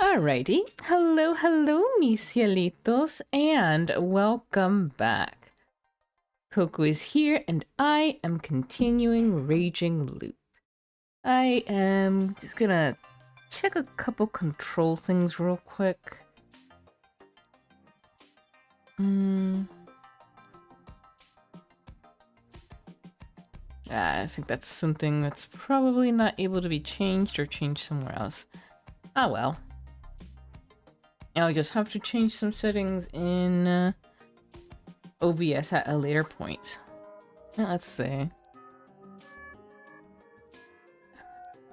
Alrighty. Hello, hello, mis cielitos, and welcome back. Coco is here, and I am continuing Raging Loop. I am just gonna check a couple control things real quick. I think that's something that's probably not able to be changed or changed somewhere else. Ah well. I'll just have to change some settings in OBS at a later point. Let's see.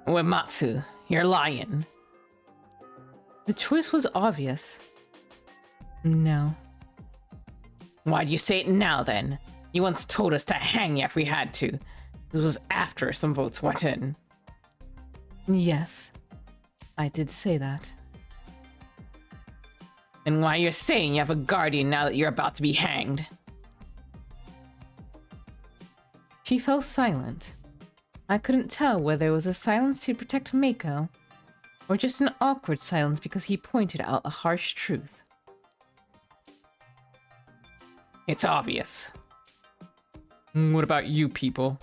Uematsu, you're lying. The choice was obvious. No. Why'd you say it now then? You once told us to hang you if we had to. This was after some votes went in. Yes, I did say that. And why you're saying you have a guardian now that you're about to be hanged? She fell silent. I couldn't tell whether it was a silence to protect Mako, or just an awkward silence because he pointed out a harsh truth. It's obvious. What about you people?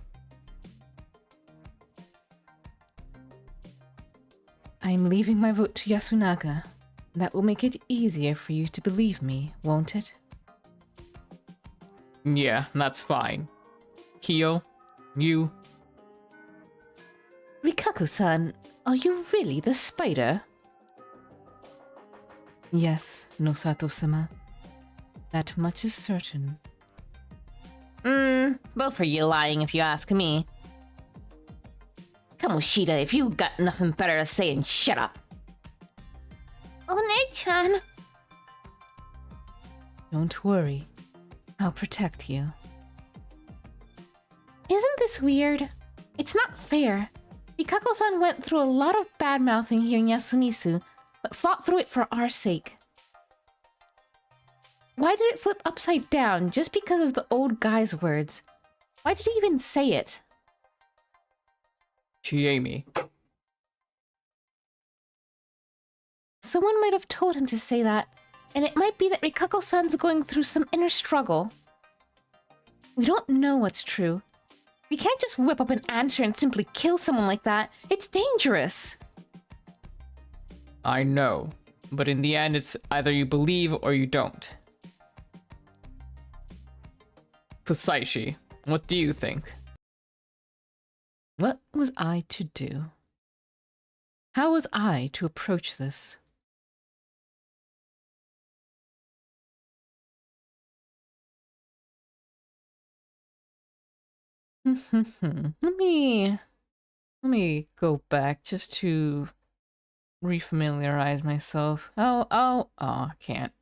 I'm leaving my vote to Yasunaga. That will make it easier for you to believe me, won't it? Yeah, that's fine. Kyo, you... Rikaku-san, are you really the spider? Yes, Nosato-sama. That much is certain. Both of you lying if you ask me. Kamoshida, if you got nothing better to say, and shut up. One-chan. Don't worry. I'll protect you. Isn't this weird? It's not fair. Rikako-san went through a lot of bad-mouthing here in Yasumisu, but fought through it for our sake. Why did it flip upside down just because of the old guy's words? Why did he even say it? Chiemi. Someone might have told him to say that, and it might be that Rikako-san's going through some inner struggle. We don't know what's true. We can't just whip up an answer and simply kill someone like that. It's dangerous. I know, but in the end, it's either you believe or you don't. Pusaishi, what do you think? What was I to do? How was I to approach this? Let me go back just to refamiliarize myself. Oh, I can't.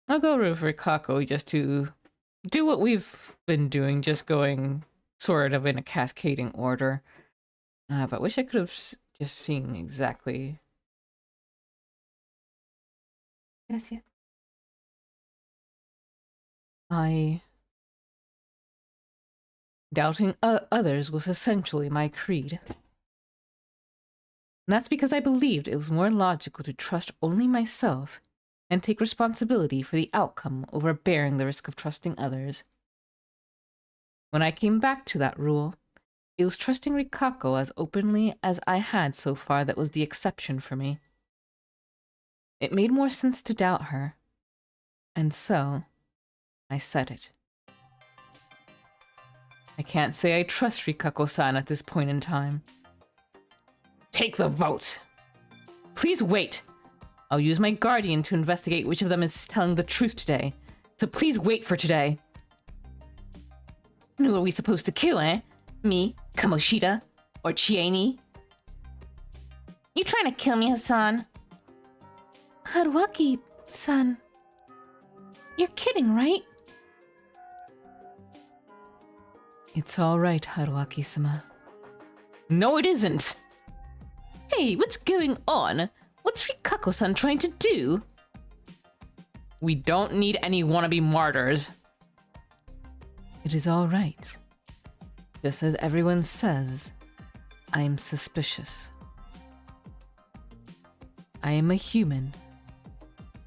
I'll go with Rikako just to do what we've been doing, just going sort of in a cascading order. But wish I could have just seen exactly. Gracias. Doubting others was essentially my creed. And that's because I believed it was more logical to trust only myself and take responsibility for the outcome over bearing the risk of trusting others. When I came back to that rule, it was trusting Rikako as openly as I had so far that was the exception for me. It made more sense to doubt her, and so I said it. I can't say I trust Rikako-san at this point in time. Take the vote! Please wait! I'll use my guardian to investigate which of them is telling the truth today. So please wait for today. Who are we supposed to kill, eh? Me, Kamoshida, or Chieni? You trying to kill me, Hassan? Haruaki-san. You're kidding, right? It's all right, Haruaki-sama. No, it isn't! Hey, what's going on? What's Rikako-san trying to do? We don't need any wannabe martyrs. It is all right. Just as everyone says, I'm suspicious. I am a human,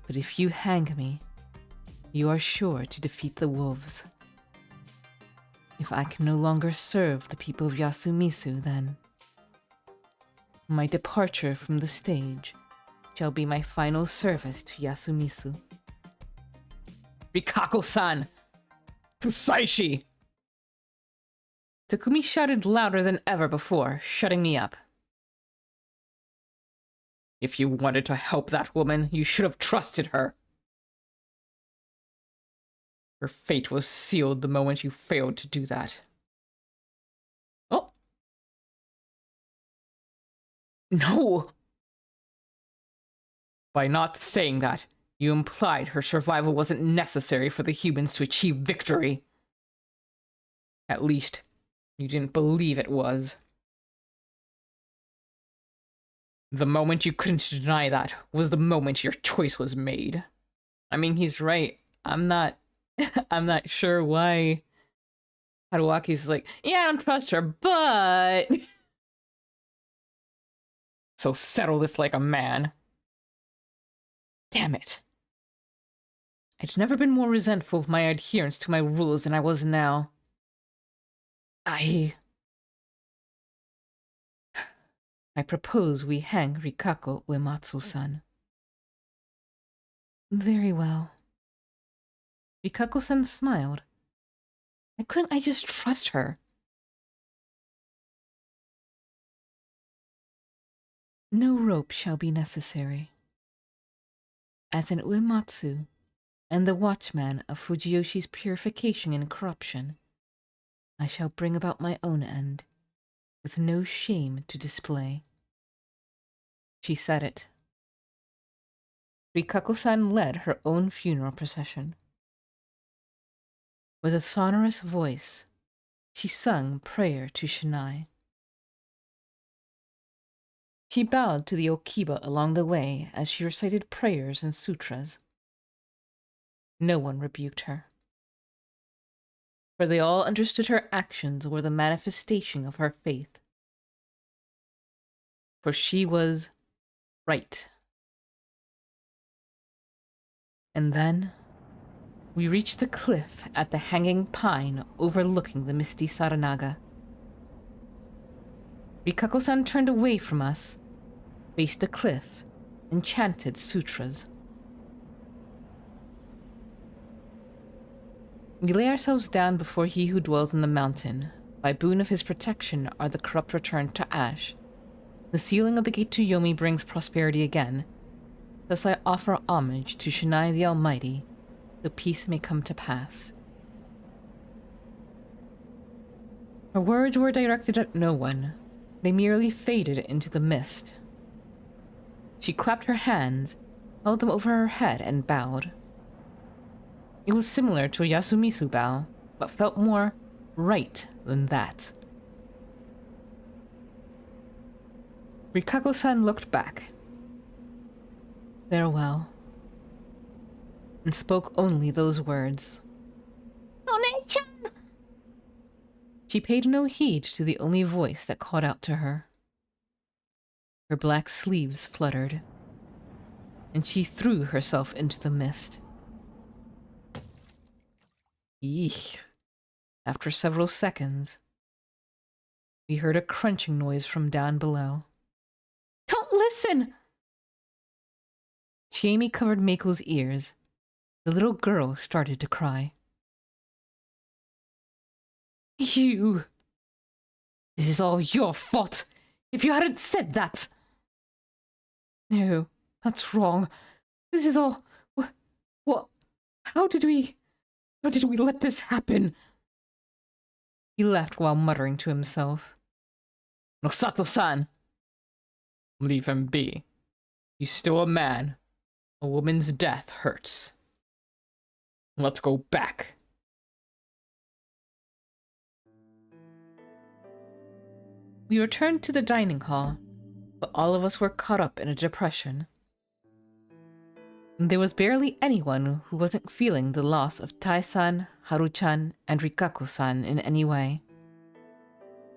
but if you hang me, you are sure to defeat the wolves. If I can no longer serve the people of Yasumisu, then my departure from the stage shall be my final service to Yasumisu. Rikako-san! Fusaishi! Takumi shouted louder than ever before, shutting me up. If you wanted to help that woman, you should have trusted her. Her fate was sealed the moment you failed to do that. Oh! No! By not saying that, you implied her survival wasn't necessary for the humans to achieve victory. At least, you didn't believe it was. The moment you couldn't deny that was the moment your choice was made. I mean, he's right. I'm not sure why Haruaki's like, yeah, I don't trust her, but... So settle this like a man. Damn it. I'd never been more resentful of my adherence to my rules than I was now. I propose we hang Rikako Uematsu-san. Very well. Rikako-san smiled. Why couldn't I just trust her? No rope shall be necessary. As an Uematsu and the watchman of Fujiyoshi's purification and corruption, I shall bring about my own end, with no shame to display. She said it. Rikako-san led her own funeral procession. With a sonorous voice, she sung prayer to Shinai. She bowed to the Okiba along the way as she recited prayers and sutras. No one rebuked her, for they all understood her actions were the manifestation of her faith. For she was right. And then we reached the cliff at the hanging pine overlooking the misty Saranaga. Rikako-san turned away from us, faced the cliff, and chanted sutras. We lay ourselves down before he who dwells in the mountain. By boon of his protection are the corrupt returned to ash. The sealing of the gate to Yomi brings prosperity again. Thus I offer homage to Shinai the Almighty, so peace may come to pass. Her words were directed at no one. They merely faded into the mist. She clapped her hands, held them over her head, and bowed. It was similar to a Yasumisu bow, but felt more right than that. Rikako-san looked back. Farewell. And spoke only those words. One-chan! She paid no heed to the only voice that called out to her. Her black sleeves fluttered, and she threw herself into the mist. Eek. After several seconds, we heard a crunching noise from down below. Don't listen! Chiemi covered Mako's ears. The little girl started to cry. You! This is all your fault! If you hadn't said that! No, that's wrong. This is all... What? How did we let this happen? He left while muttering to himself. Nosato-san! Leave him be. He's still a man. A woman's death hurts. Let's go back. We returned to the dining hall, but all of us were caught up in a depression. There was barely anyone who wasn't feeling the loss of Tai-san, Haru-chan, and Rikako-san in any way.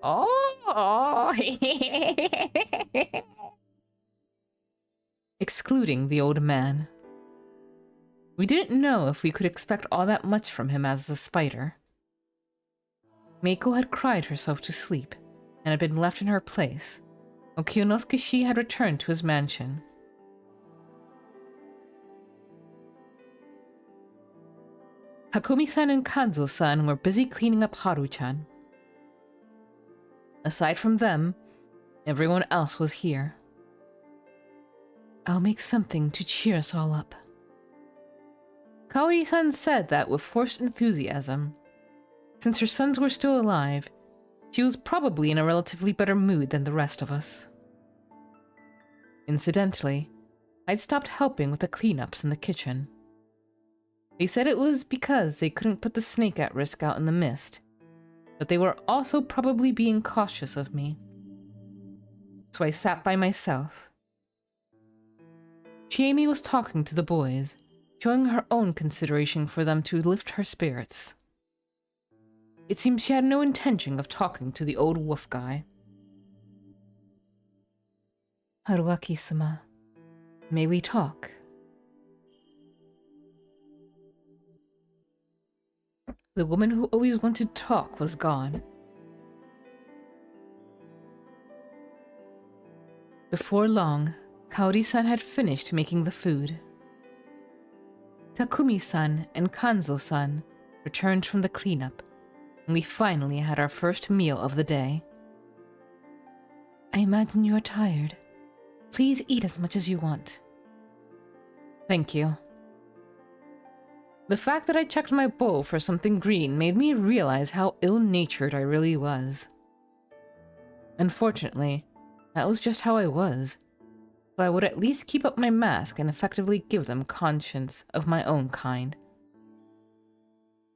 Oh! excluding the old man. We didn't know if we could expect all that much from him as a spider. Meiko had cried herself to sleep and had been left in her place, while Kyonosuke had returned to his mansion. Takumi-san and Kanzo-san were busy cleaning up Haru-chan. Aside from them, everyone else was here. I'll make something to cheer us all up. Kaori-san said that with forced enthusiasm. Since her sons were still alive, she was probably in a relatively better mood than the rest of us. Incidentally, I'd stopped helping with the cleanups in the kitchen. They said it was because they couldn't put the snake at risk out in the mist, but they were also probably being cautious of me. So I sat by myself. Chiemi was talking to the boys, showing her own consideration for them to lift her spirits. It seems she had no intention of talking to the old wolf guy. Haruaki-sama, may we talk? The woman who always wanted to talk was gone. Before long, Kaori-san had finished making the food. Takumi-san and Kanzo-san returned from the cleanup, and we finally had our first meal of the day. I imagine you are tired. Please eat as much as you want. Thank you. The fact that I checked my bowl for something green made me realize how ill-natured I really was. Unfortunately, that was just how I was, so I would at least keep up my mask and effectively give them conscience of my own kind.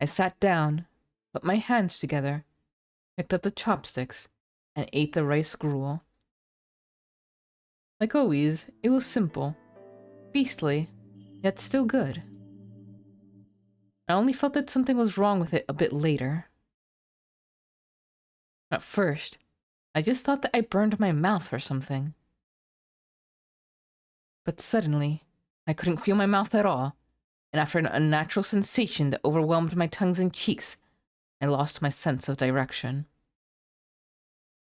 I sat down, put my hands together, picked up the chopsticks, and ate the rice gruel. Like always, it was simple, beastly, yet still good. I only felt that something was wrong with it a bit later. At first, I just thought that I burned my mouth or something. But suddenly, I couldn't feel my mouth at all, and after an unnatural sensation that overwhelmed my tongues and cheeks, I lost my sense of direction.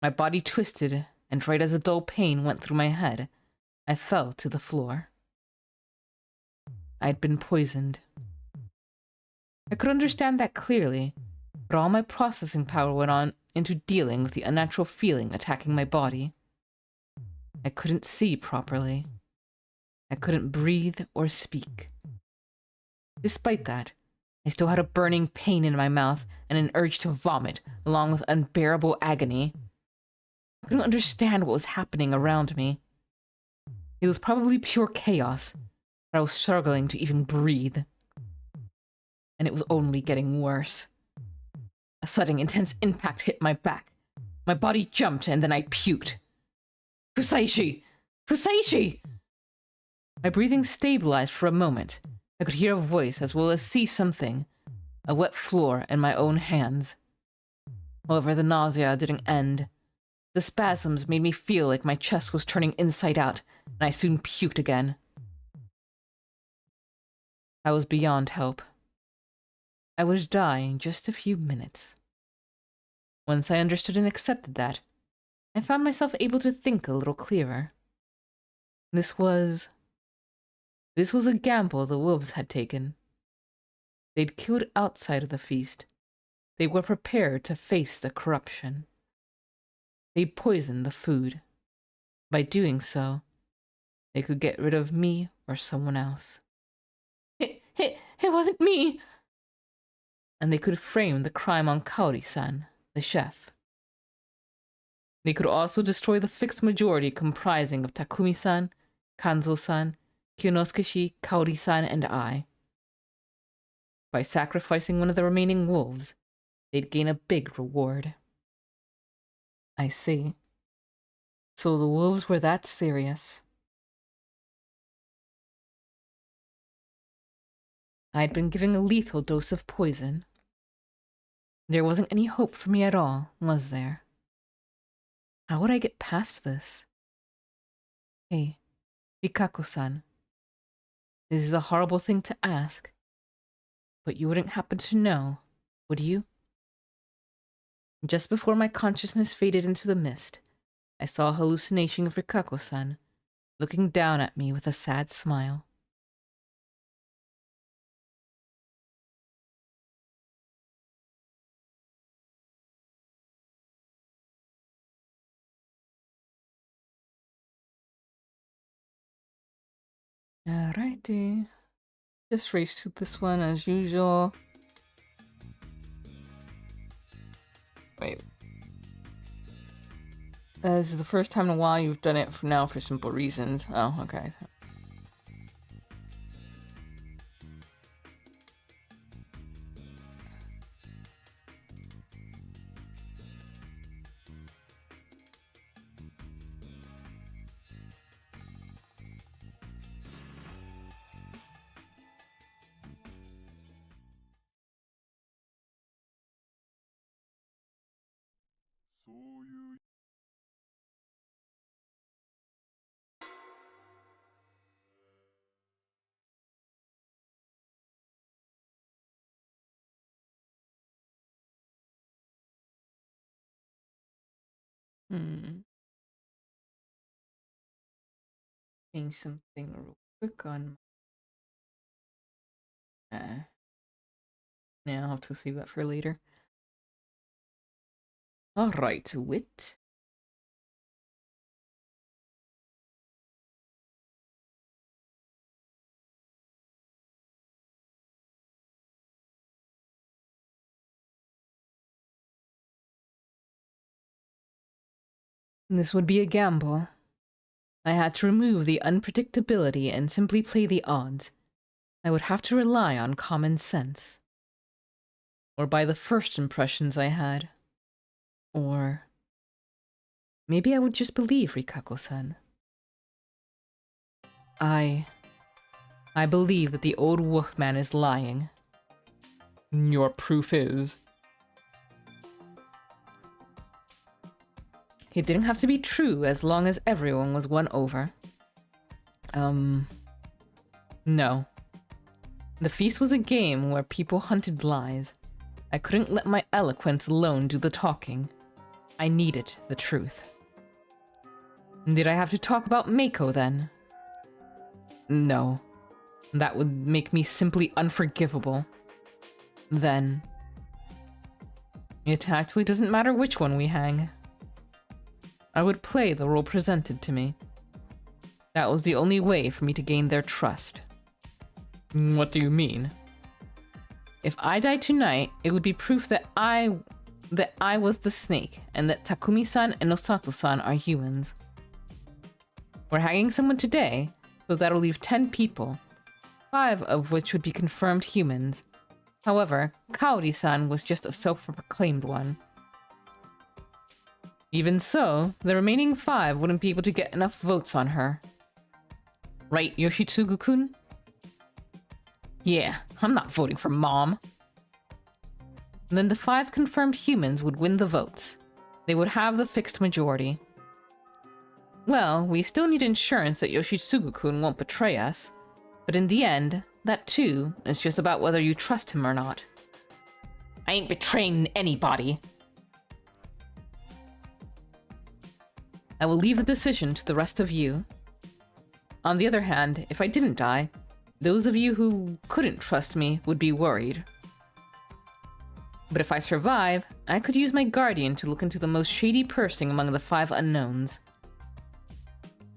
My body twisted, and right as a dull pain went through my head, I fell to the floor. I had been poisoned. I could understand that clearly, but all my processing power went on into dealing with the unnatural feeling attacking my body. I couldn't see properly. I couldn't breathe or speak. Despite that, I still had a burning pain in my mouth and an urge to vomit, along with unbearable agony. I couldn't understand what was happening around me. It was probably pure chaos, but I was struggling to even breathe. And it was only getting worse. A sudden, intense impact hit my back. My body jumped, and then I puked. Fusaishi! Fusaishi! My breathing stabilized for a moment. I could hear a voice as well as see something. A wet floor and my own hands. However, the nausea didn't end. The spasms made me feel like my chest was turning inside out, and I soon puked again. I was beyond help. I was dying just a few minutes. Once I understood and accepted that, I found myself able to think a little clearer. This was a gamble the wolves had taken. They'd killed outside of the feast. They were prepared to face the corruption. They'd poisoned the food. By doing so, they could get rid of me or someone else. It wasn't me! And they could frame the crime on Kaori-san, the chef. They could also destroy the fixed majority comprising of Takumi-san, Kanzo-san, Kyonosuke, Kaori-san, and I. By sacrificing one of the remaining wolves, they'd gain a big reward. I see. So the wolves were that serious. I'd been given a lethal dose of poison. There wasn't any hope for me at all, was there? How would I get past this? Hey, Rikako-san, this is a horrible thing to ask, but you wouldn't happen to know, would you? Just before my consciousness faded into the mist, I saw a hallucination of Rikako-san, looking down at me with a sad smile. Alrighty. Just race to this one as usual. Wait. This is the first time in a while you've done it now for simple reasons. Oh, okay. Change something real quick on. Yeah, I'll have to save that for later. Alright, wit. This would be a gamble. I had to remove the unpredictability and simply play the odds. I would have to rely on common sense. Or by the first impressions I had. Or maybe I would just believe Rikako-san. I believe that the old wolfman is lying. Your proof is? It didn't have to be true as long as everyone was won over. No. The feast was a game where people hunted lies. I couldn't let my eloquence alone do the talking. I needed the truth. Did I have to talk about Mako then? No. That would make me simply unforgivable. Then it actually doesn't matter which one we hang. I would play the role presented to me. That was the only way for me to gain their trust. What do you mean? If I died tonight, it would be proof that I was the snake, and that Takumi-san and Osato-san are humans. We're hanging someone today, so that'll leave 10 people, 5 of which would be confirmed humans. However, Kaori-san was just a self-proclaimed one. Even so, the remaining 5 wouldn't be able to get enough votes on her. Right, Yoshitsugu-kun? Yeah, I'm not voting for Mom. Then the 5 confirmed humans would win the votes. They would have the fixed majority. Well, we still need insurance that Yoshitsugu-kun won't betray us. But in the end, that too is just about whether you trust him or not. I ain't betraying anybody. I will leave the decision to the rest of you. On the other hand, if I didn't die, those of you who couldn't trust me would be worried. But if I survive, I could use my guardian to look into the most shady person among the 5 unknowns.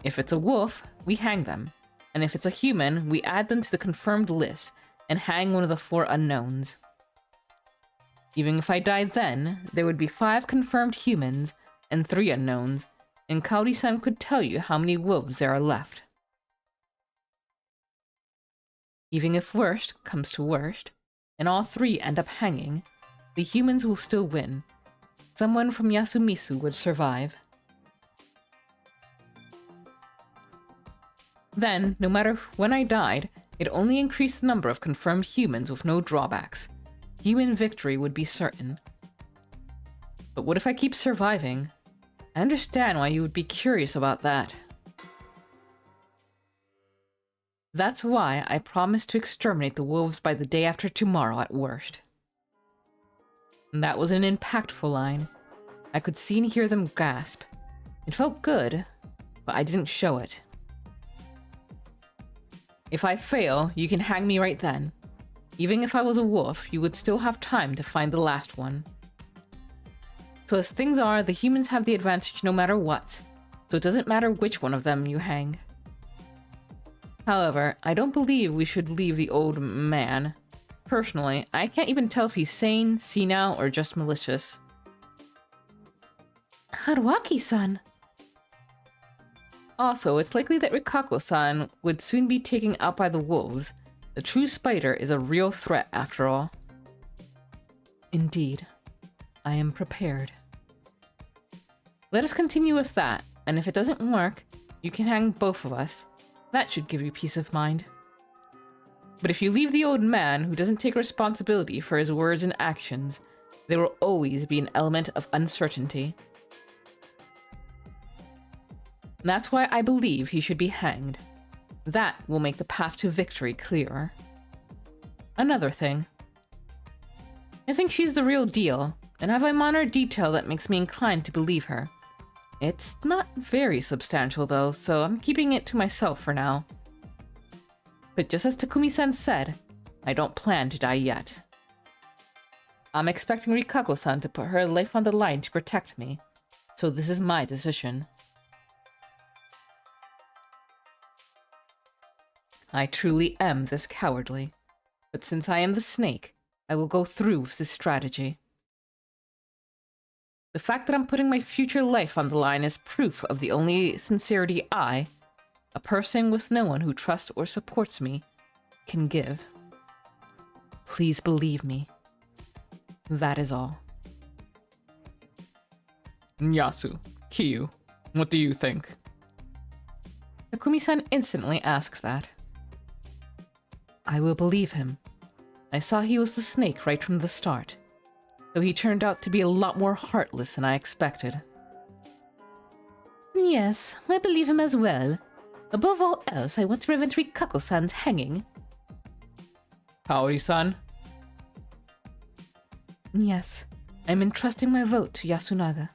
If it's a wolf, we hang them. And if it's a human, we add them to the confirmed list and hang one of the 4 unknowns. Even if I died then, there would be 5 confirmed humans and 3 unknowns, and Kaori-san could tell you how many wolves there are left. Even if worst comes to worst, and all 3 end up hanging, the humans will still win. Someone from Yasumisu would survive. Then, no matter when I died, it only increased the number of confirmed humans with no drawbacks. Human victory would be certain. But what if I keep surviving? I understand why you would be curious about that. That's why I promised to exterminate the wolves by the day after tomorrow at worst. And that was an impactful line. I could see and hear them gasp. It felt good, but I didn't show it. If I fail, you can hang me right then. Even if I was a wolf, you would still have time to find the last one. So as things are, the humans have the advantage no matter what, so it doesn't matter which one of them you hang. However, I don't believe we should leave the old man. Personally, I can't even tell if he's sane, senile, or just malicious. Haruaki-san! Also, it's likely that Rikako-san would soon be taken out by the wolves. The true spider is a real threat after all. Indeed. I am prepared. Let us continue with that, and if it doesn't work, you can hang both of us. That should give you peace of mind. But if you leave the old man who doesn't take responsibility for his words and actions, there will always be an element of uncertainty. That's why I believe he should be hanged. That will make the path to victory clearer. Another thing. I think she's the real deal, and have a minor detail that makes me inclined to believe her. It's not very substantial though, so I'm keeping it to myself for now. But just as Takumi-san said, I don't plan to die yet. I'm expecting Rikako-san to put her life on the line to protect me, so this is my decision. I truly am this cowardly, but since I am the snake, I will go through with this strategy. The fact that I'm putting my future life on the line is proof of the only sincerity I, a person with no one who trusts or supports me, can give. Please believe me. That is all. Yasu, Kiyu, what do you think? Takumi-san instantly asked that. I will believe him. I saw he was the snake right from the start, though he turned out to be a lot more heartless than I expected. Yes, I believe him as well. Above all else, I want to prevent Rikako-san's hanging. Kaori-san? Yes, I'm entrusting my vote to Yasunaga.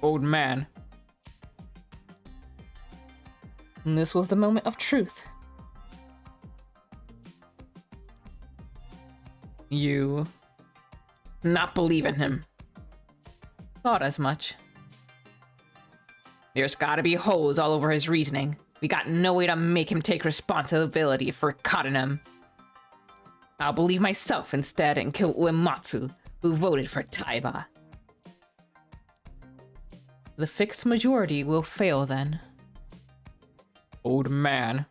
Old man. And this was the moment of truth. You... not believe in him. Thought as much. There's gotta be holes all over his reasoning. We got no way to make him take responsibility for cutting him. I'll believe myself instead and kill Uematsu, who voted for Taiba. The fixed majority will fail then. Old man.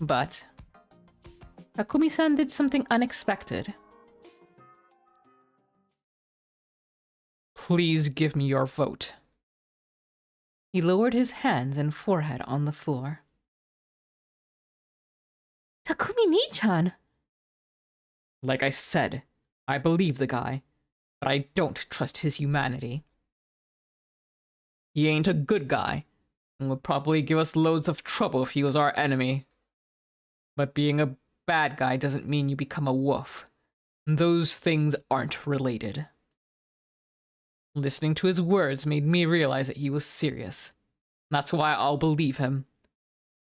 But Takumi-san did something unexpected. Please give me your vote. He lowered his hands and forehead on the floor. Takumi-ni-chan! Like I said, I believe the guy, but I don't trust his humanity. He ain't a good guy, and would probably give us loads of trouble if he was our enemy. But being a bad guy doesn't mean you become a wolf. Those things aren't related. Listening to his words made me realize that he was serious. That's why I'll believe him.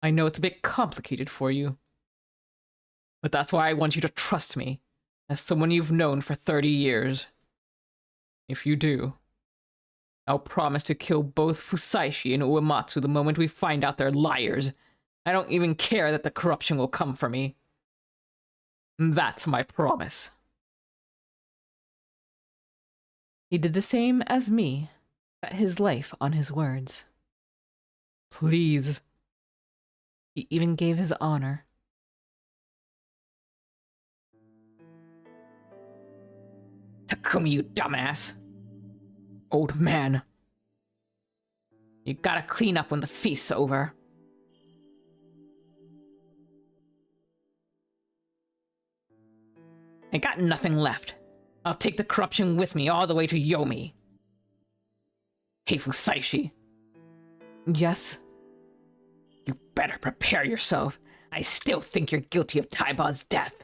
I know it's a bit complicated for you. But that's why I want you to trust me, as someone you've known for 30 years. If you do, I'll promise to kill both Fusaishi and Uematsu the moment we find out they're liars. I don't even care that the corruption will come for me. That's my promise. He did the same as me, bet his life on his words. Please. He even gave his honor. Takumi, you dumbass. Old man. You gotta clean up when the feast's over. I got nothing left. I'll take the corruption with me all the way to Yomi. Hey, Fusaishi. Yes? You better prepare yourself. I still think you're guilty of Taiba's death.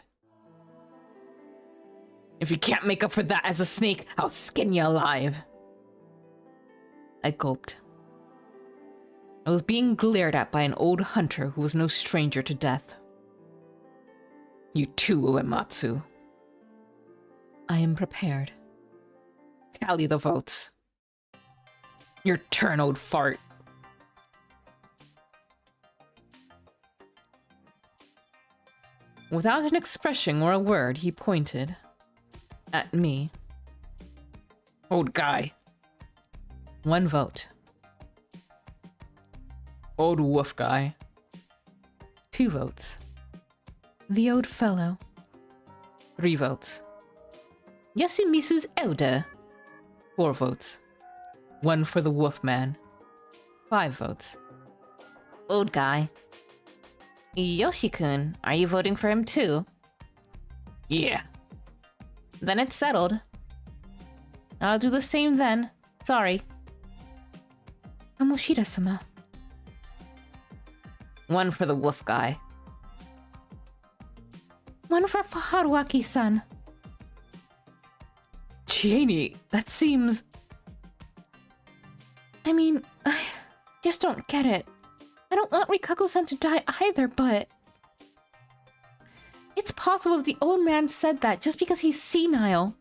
If you can't make up for that as a snake, I'll skin you alive. I gulped. I was being glared at by an old hunter who was no stranger to death. You too, Uematsu. I am prepared. Tally the votes. Your turn, old fart. Without an expression or a word, he pointed at me. Old guy. 1 vote. Old wolf guy. 2 votes. The old fellow. 3 votes. Yasumisu's elder. 4 votes. 1 for the wolf man. 5 votes. Old guy. Yoshi-kun, are you voting for him too? Yeah. Then it's settled. I'll do the same then. Sorry. Kamoshida-sama. 1 for the wolf guy. 1 for Haruaki-san. Chieni, that seems... I mean, I just don't get it. I don't want Rikaku-san to die either, but... It's possible that the old man said that just because he's senile.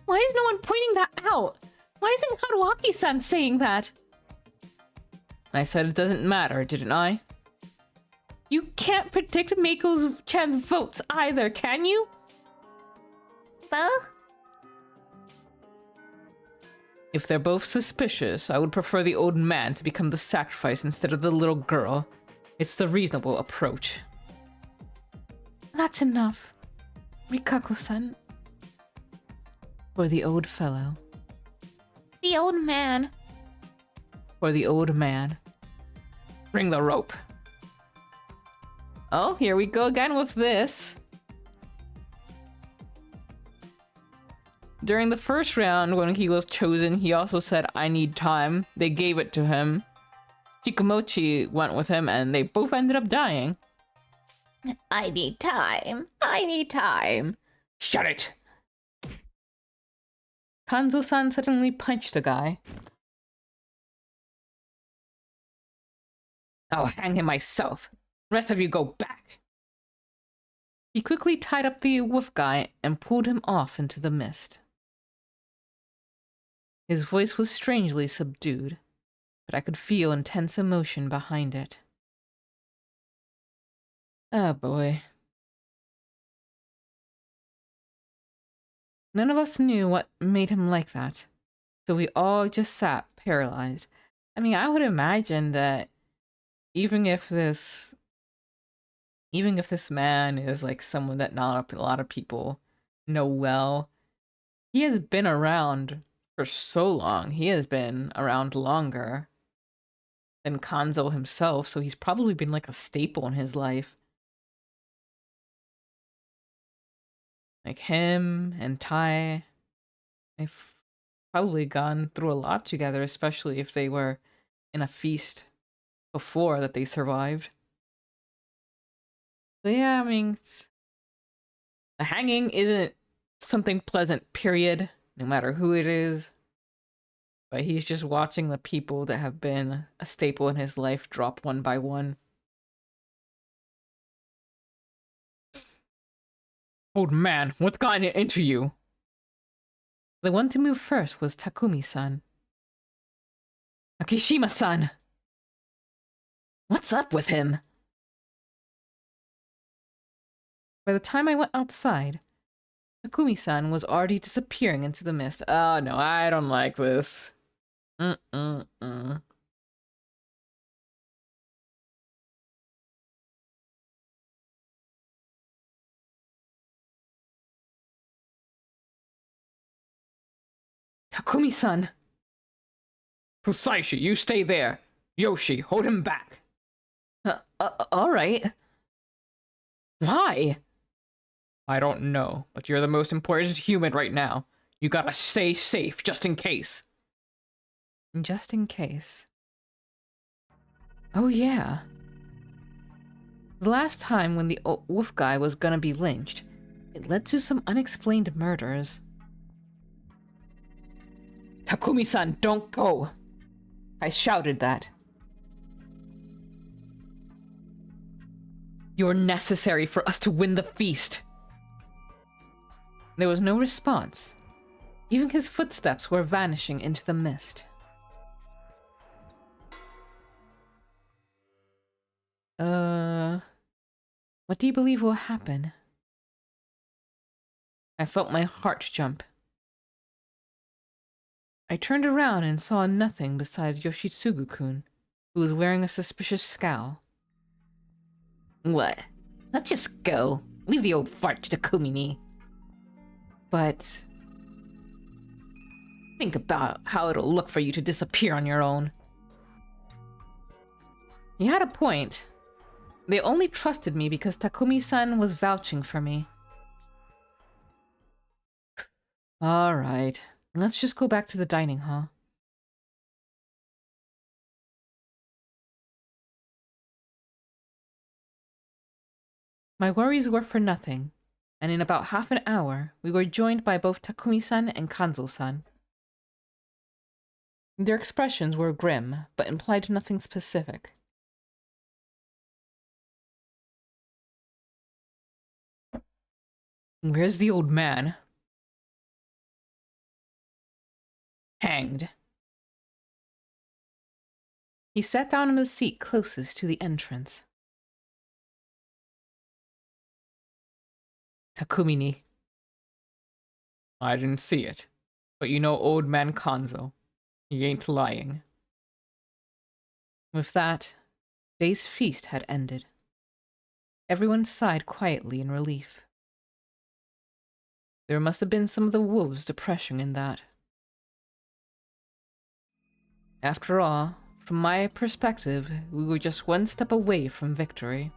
Why is no one pointing that out? Why isn't Haruaki-san saying that? I said it doesn't matter, didn't I? You can't predict Meiko-chan's votes either, can you? If they're both suspicious, I would prefer the old man to become the sacrifice instead of the little girl. It's the reasonable approach. That's enough. Rikaku-san. For the old fellow. The old man. For the old man. Bring the rope. Oh, here we go again with this. During the first round, when he was chosen, he also said, I need time. They gave it to him. Chikamochi went with him, and they both ended up dying. I need time. I need time. Shut it! Kanzo-san suddenly punched the guy. I'll hang him myself. Rest of you go back. He quickly tied up the wolf guy and pulled him off into the mist. His voice was strangely subdued, but I could feel intense emotion behind it. Oh boy. None of us knew what made him like that, so we all just sat paralyzed. I mean, I would imagine that even if this man is like someone that not a lot of people know well, he has been around for so long. He has been around longer than Kanzo himself, so he's probably been like a staple in his life. Like him and Tai, they've probably gone through a lot together, especially if they were in a feast before that they survived. So yeah, I mean, the hanging isn't something pleasant, period, no matter who it is. But he's just watching the people that have been a staple in his life drop one by one. Old man, what's gotten it into you? The one to move first was Takumi-san. Akishima-san! What's up with him? By the time I went outside, Takumi-san was already disappearing into the mist. Oh no, I don't like this. Takumi-san! Fusaishi, you stay there. Yoshi, hold him back. Alright. Why? I don't know, but you're the most important human right now. You gotta stay safe, just in case. Just in case. Oh yeah. The last time when the wolf guy was gonna be lynched, it led to some unexplained murders. Takumi-san, don't go! I shouted that. You're necessary for us to win the feast. There was no response. Even his footsteps were vanishing into the mist. What do you believe will happen? I felt my heart jump. I turned around and saw nothing besides Yoshitsugu-kun, who was wearing a suspicious scowl. What? Let's just go. Leave the old fart to Takumi-ni. But think about how it'll look for you to disappear on your own. He had a point. They only trusted me because Takumi-san was vouching for me. All right, let's just go back to the dining hall. My worries were for nothing, and in about half an hour, we were joined by both Takumi-san and Kanzo-san. Their expressions were grim, but implied nothing specific. Where's the old man? Hanged. He sat down on the seat closest to the entrance. Takumi-ni. I didn't see it, but you know old man Kanzo. He ain't lying. With that, day's feast had ended. Everyone sighed quietly in relief. There must have been some of the wolves' depression in that. After all, from my perspective, we were just one step away from victory.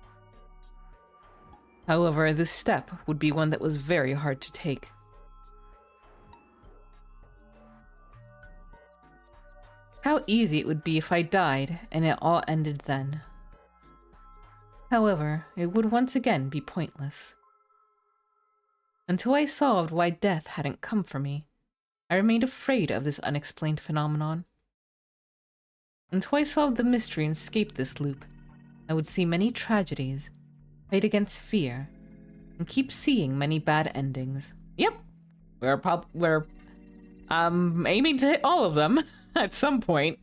However, this step would be one that was very hard to take. How easy it would be if I died and it all ended then. However, it would once again be pointless. Until I solved why death hadn't come for me, I remained afraid of this unexplained phenomenon. Until I solved the mystery and escaped this loop, I would see many tragedies, fight against fear, and keep seeing many bad endings. Yep, we're aiming to hit all of them at some point.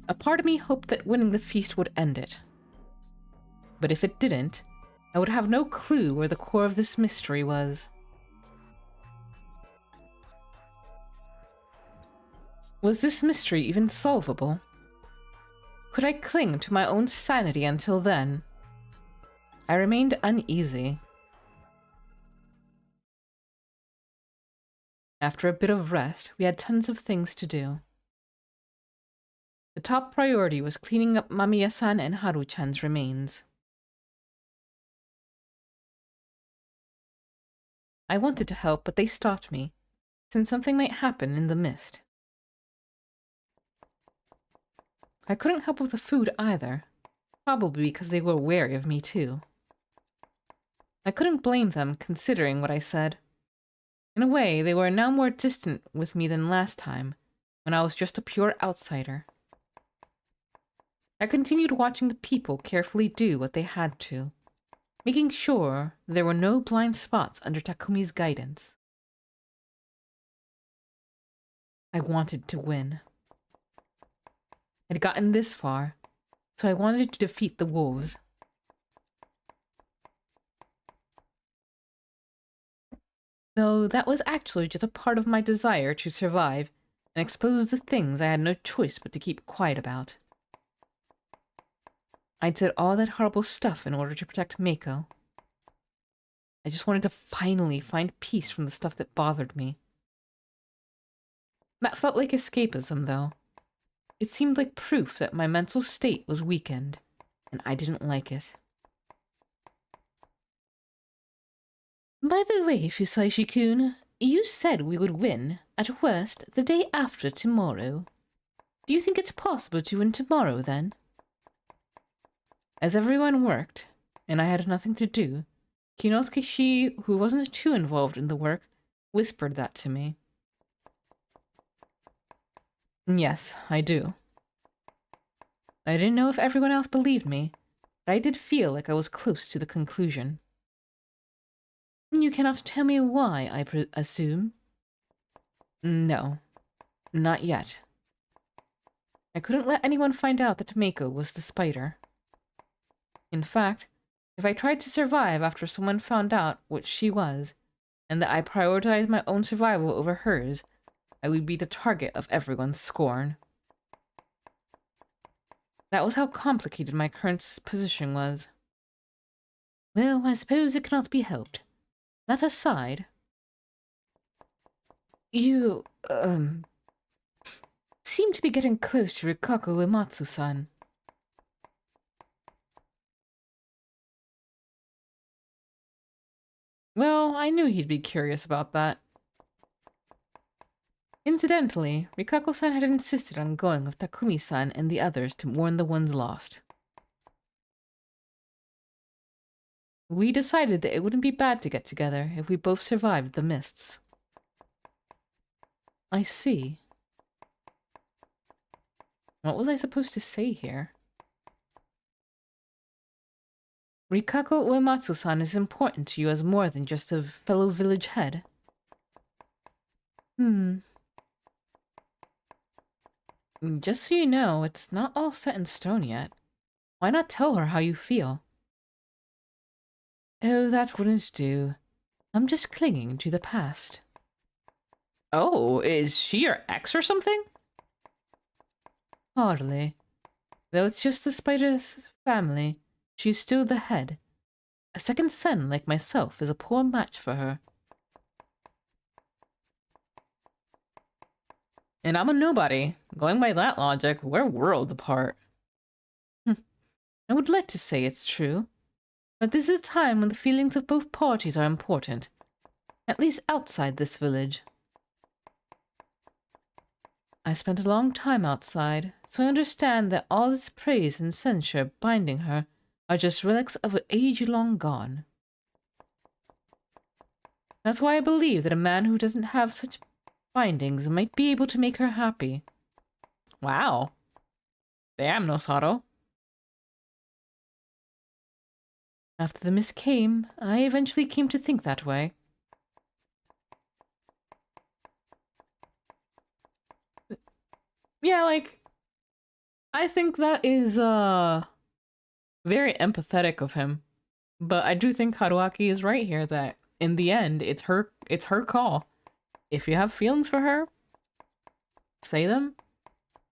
A part of me hoped that winning the feast would end it. But if it didn't, I would have no clue where the core of this mystery was. Was this mystery even solvable? Could I cling to my own sanity until then? I remained uneasy. After a bit of rest, we had tons of things to do. The top priority was cleaning up Mamiya-san and Haru-chan's remains. I wanted to help, but they stopped me, since something might happen in the mist. I couldn't help with the food either, probably because they were wary of me too. I couldn't blame them, considering what I said. In a way, they were now more distant with me than last time, when I was just a pure outsider. I continued watching the people carefully do what they had to, making sure there were no blind spots under Takumi's guidance. I wanted to win. I'd gotten this far, so I wanted to defeat the wolves. Though that was actually just a part of my desire to survive and expose the things I had no choice but to keep quiet about. I'd said all that horrible stuff in order to protect Mako. I just wanted to finally find peace from the stuff that bothered me. That felt like escapism, though. It seemed like proof that my mental state was weakened, and I didn't like it. By the way, Fusashi-kun, you said we would win, at worst, the day after tomorrow. Do you think it's possible to win tomorrow, then? As everyone worked, and I had nothing to do, Kinosuke, who wasn't too involved in the work, whispered that to me. Yes, I do. I didn't know if everyone else believed me, but I did feel like I was close to the conclusion. You cannot tell me why, I assume? No, not yet. I couldn't let anyone find out that Mako was the spider. In fact, if I tried to survive after someone found out what she was, and that I prioritized my own survival over hers, I would be the target of everyone's scorn. That was how complicated my current position was. Well, I suppose it cannot be helped. That aside, you, seem to be getting close to Rikako Uematsu-san. Well, I knew he'd be curious about that. Incidentally, Rikako-san had insisted on going with Takumi-san and the others to mourn the ones lost. We decided that it wouldn't be bad to get together if we both survived the mists. I see. What was I supposed to say here? Rikako Uematsu-san is important to you as more than just a fellow village head. Just so you know, it's not all set in stone yet. Why not tell her how you feel? Oh, that wouldn't do. I'm just clinging to the past. Oh, is she your ex or something? Hardly. Though it's just the spider's family, she's still the head. A second son like myself is a poor match for her. And I'm a nobody. Going by that logic, we're worlds apart. I would like to say it's true, but this is a time when the feelings of both parties are important, at least outside this village. I spent a long time outside, so I understand that all this praise and censure binding her are just relics of an age long gone. That's why I believe that a man who doesn't have such bindings might be able to make her happy. Wow. Damn, Nosato. After the mist came, I eventually came to think that way. Yeah, like, I think that is, very empathetic of him. But I do think Haruaki is right here that in the end, it's her call. If you have feelings for her, say them.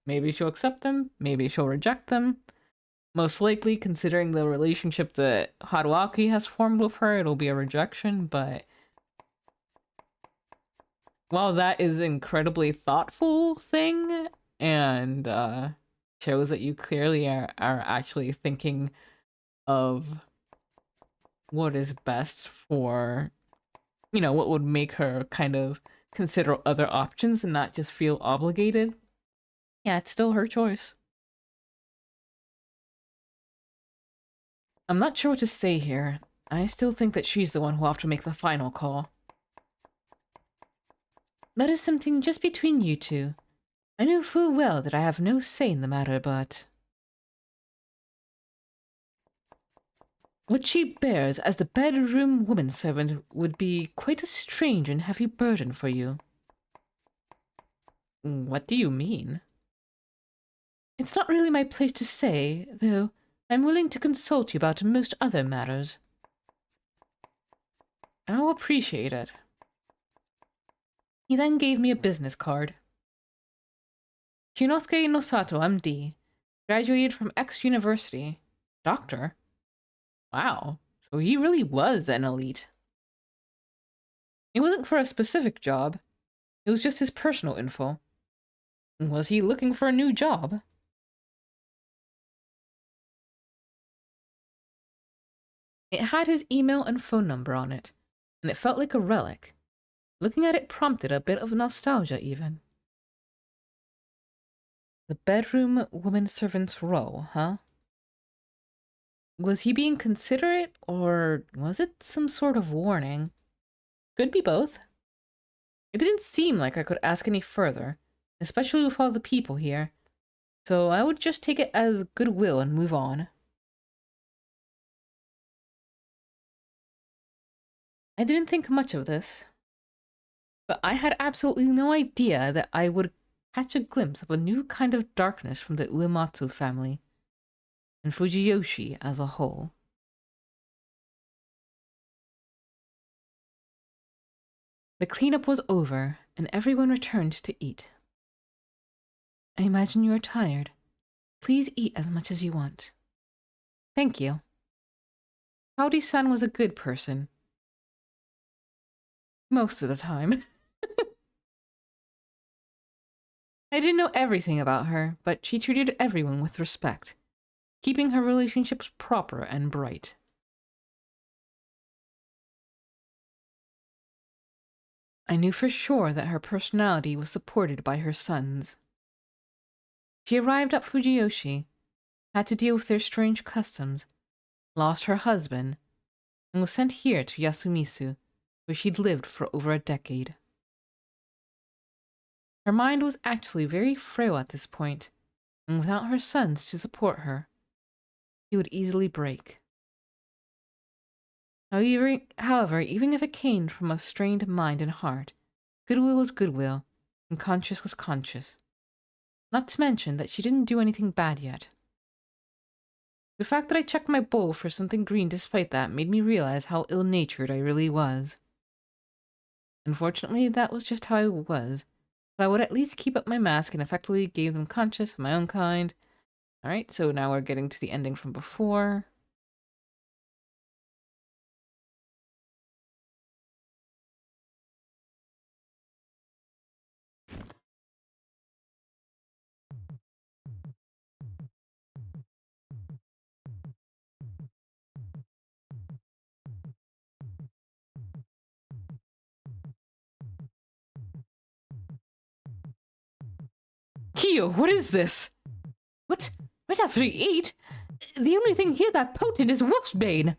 Maybe she'll accept them, maybe she'll reject them. Most likely, considering the relationship that Haruaki has formed with her, it'll be a rejection, but while that is an incredibly thoughtful thing and shows that you clearly are actually thinking of what is best for, you know, what would make her kind of consider other options and not just feel obligated. Yeah, it's still her choice. I'm not sure what to say here. I still think that she's the one who'll have to make the final call. That is something just between you two. I know full well that I have no say in the matter, but what she bears as the bedroom woman servant would be quite a strange and heavy burden for you. What do you mean? It's not really my place to say, though I'm willing to consult you about most other matters. I'll appreciate it. He then gave me a business card. Shinosuke Nosato, MD. Graduated from X University. Doctor. Wow, so he really was an elite. It wasn't for a specific job. It was just his personal info. Was he looking for a new job? It had his email and phone number on it, and it felt like a relic. Looking at it prompted a bit of nostalgia, even. The bedroom woman servant's role, huh? Was he being considerate, or was it some sort of warning? Could be both. It didn't seem like I could ask any further, especially with all the people here, so I would just take it as goodwill and move on. I didn't think much of this, but I had absolutely no idea that I would catch a glimpse of a new kind of darkness from the Uematsu family, and Fujiyoshi as a whole. The cleanup was over, and everyone returned to eat. I imagine you are tired. Please eat as much as you want. Thank you. Howdy-san was a good person. Most of the time. I didn't know everything about her, but she treated everyone with respect, keeping her relationships proper and bright. I knew for sure that her personality was supported by her sons. She arrived at Fujiyoshi, had to deal with their strange customs, lost her husband, and was sent here to Yasumisu, where she'd lived for over a decade. Her mind was actually very frail at this point, and without her sons to support her, she would easily break. However, even if it came from a strained mind and heart, goodwill was goodwill, and conscience was conscience. Not to mention that she didn't do anything bad yet. The fact that I checked my bowl for something green despite that made me realize how ill-natured I really was. Unfortunately, that was just how I was, so I would at least keep up my mask and effectively gave them conscience of my own kind. Alright, so now we're getting to the ending from before. Kyo, what is this? What? Right after you eat? The only thing here that potent is wolfsbane.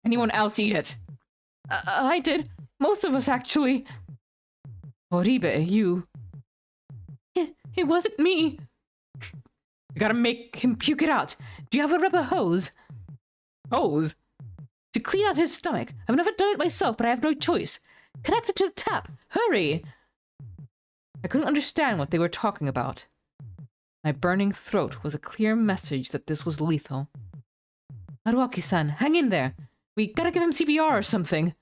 Anyone else eat it? I did. Most of us, actually. Oribe, you... It wasn't me. You gotta make him puke it out. Do you have a rubber hose? Hose? To clean out his stomach. I've never done it myself, but I have no choice. Connect it to the tap. Hurry! I couldn't understand what they were talking about. My burning throat was a clear message that this was lethal. Haruaki-san, hang in there. We gotta give him CPR or something.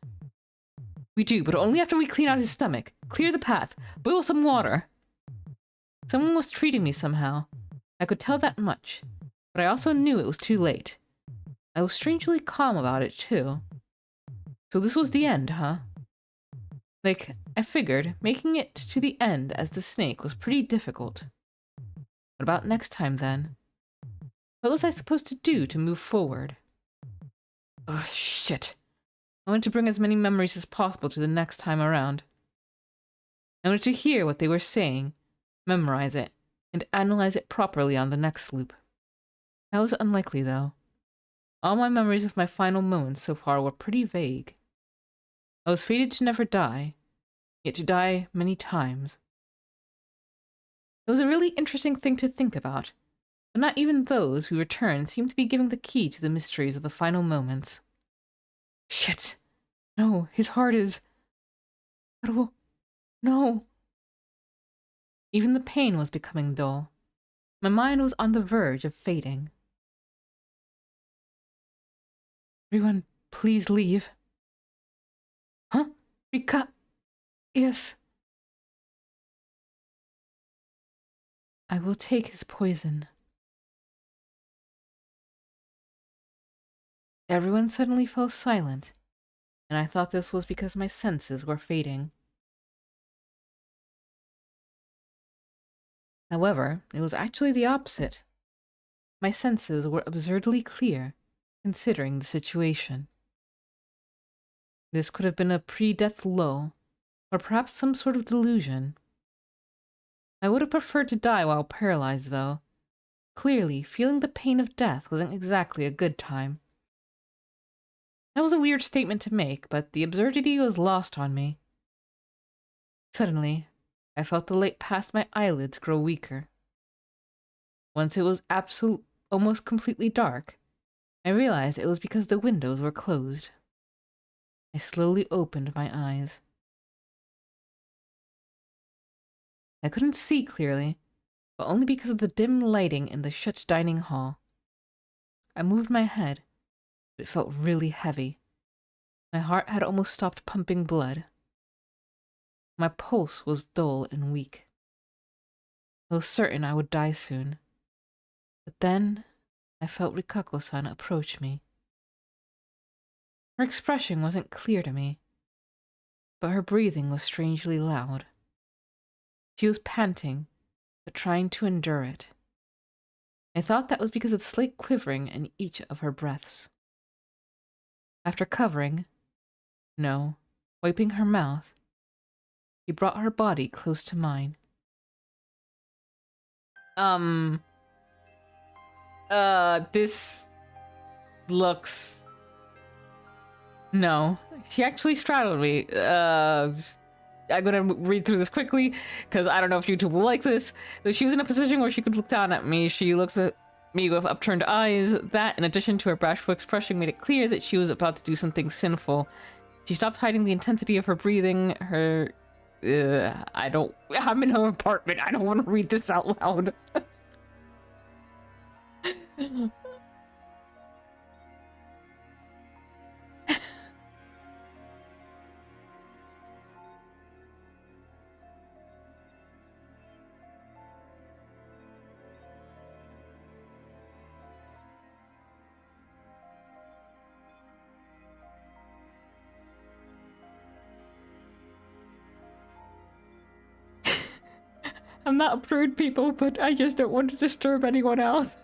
We do, but only after we clean out his stomach. Clear the path. Boil some water. Someone was treating me somehow. I could tell that much. But I also knew it was too late. I was strangely calm about it, too. So this was the end, huh? Like, I figured making it to the end as the snake was pretty difficult. What about next time, then? What was I supposed to do to move forward? Ugh, shit. I wanted to bring as many memories as possible to the next time around. I wanted to hear what they were saying, memorize it, and analyze it properly on the next loop. That was unlikely, though. All my memories of my final moments so far were pretty vague. I was fated to never die, yet to die many times. It was a really interesting thing to think about, but not even those who returned seemed to be giving the key to the mysteries of the final moments. Shit! No, his heart is... No! Even the pain was becoming dull. My mind was on the verge of fading. Everyone, please leave. Huh? Rika... Yes. I will take his poison. Everyone suddenly fell silent, and I thought this was because my senses were fading. However, it was actually the opposite. My senses were absurdly clear, considering the situation. This could have been a pre-death lull, or perhaps some sort of delusion. I would have preferred to die while paralyzed, though, Clearly, feeling the pain of death wasn't exactly a good time. That was a weird statement to make, but the absurdity was lost on me. Suddenly, I felt the light past my eyelids grow weaker. Once it was almost completely dark, I realized it was because the windows were closed. I slowly opened my eyes. I couldn't see clearly, but only because of the dim lighting in the shut dining hall. I moved my head, but it felt really heavy. My heart had almost stopped pumping blood. My pulse was dull and weak. I was certain I would die soon. But then, I felt Rikako-san approach me. Her expression wasn't clear to me, but her breathing was strangely loud. She was panting, but trying to endure it. I thought that was because of the slight quivering in each of her breaths. After wiping her mouth, he brought her body close to mine. This looks... No, she actually straddled me. I'm gonna read through this quickly, because I don't know if YouTube will like this. She was in a position where she could look down at me. She looks at me with upturned eyes. That, in addition to her bashful expression, made it clear that she was about to do something sinful. She stopped hiding the intensity of her breathing. I'm in her apartment. I don't want to read this out loud. I'm not a prude, people, but I just don't want to disturb anyone else.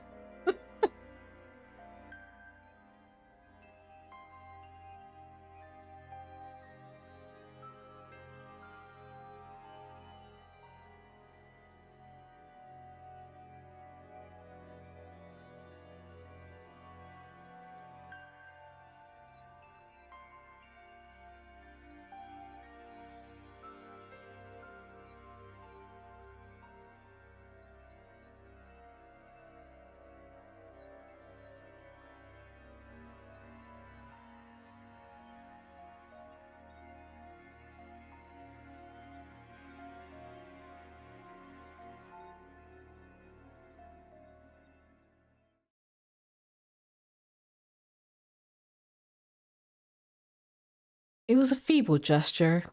It was a feeble gesture,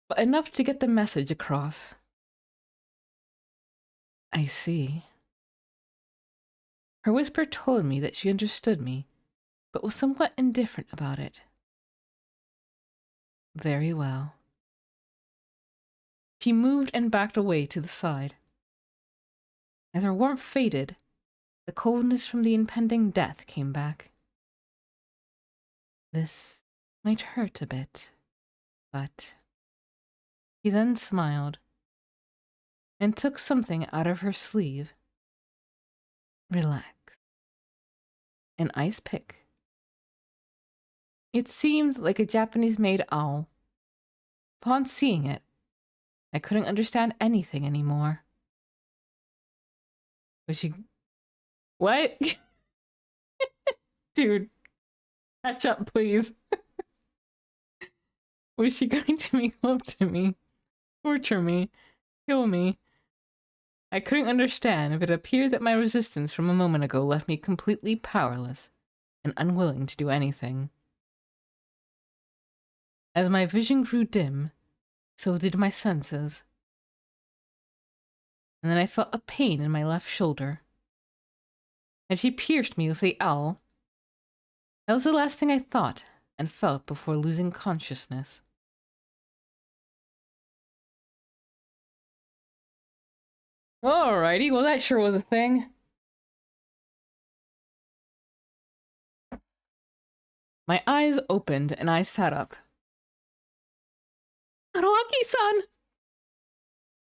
but enough to get the message across. I see. Her whisper told me that she understood me, but was somewhat indifferent about it. Very well. She moved and backed away to the side. As her warmth faded, the coldness from the impending death came back. This might hurt a bit, but... He then smiled and took something out of her sleeve. Relax. An ice pick. It seemed like a Japanese-made owl. Upon seeing it, I couldn't understand anything anymore. Was she... What? Dude, catch up, please. Was she going to make love to me? Torture me? Kill me? I couldn't understand if it appeared that my resistance from a moment ago left me completely powerless and unwilling to do anything. As my vision grew dim, so did my senses. And then I felt a pain in my left shoulder. And she pierced me with the owl. That was the last thing I thought and felt before losing consciousness. Alrighty, well that sure was a thing. My eyes opened and I sat up. Haruaki-san!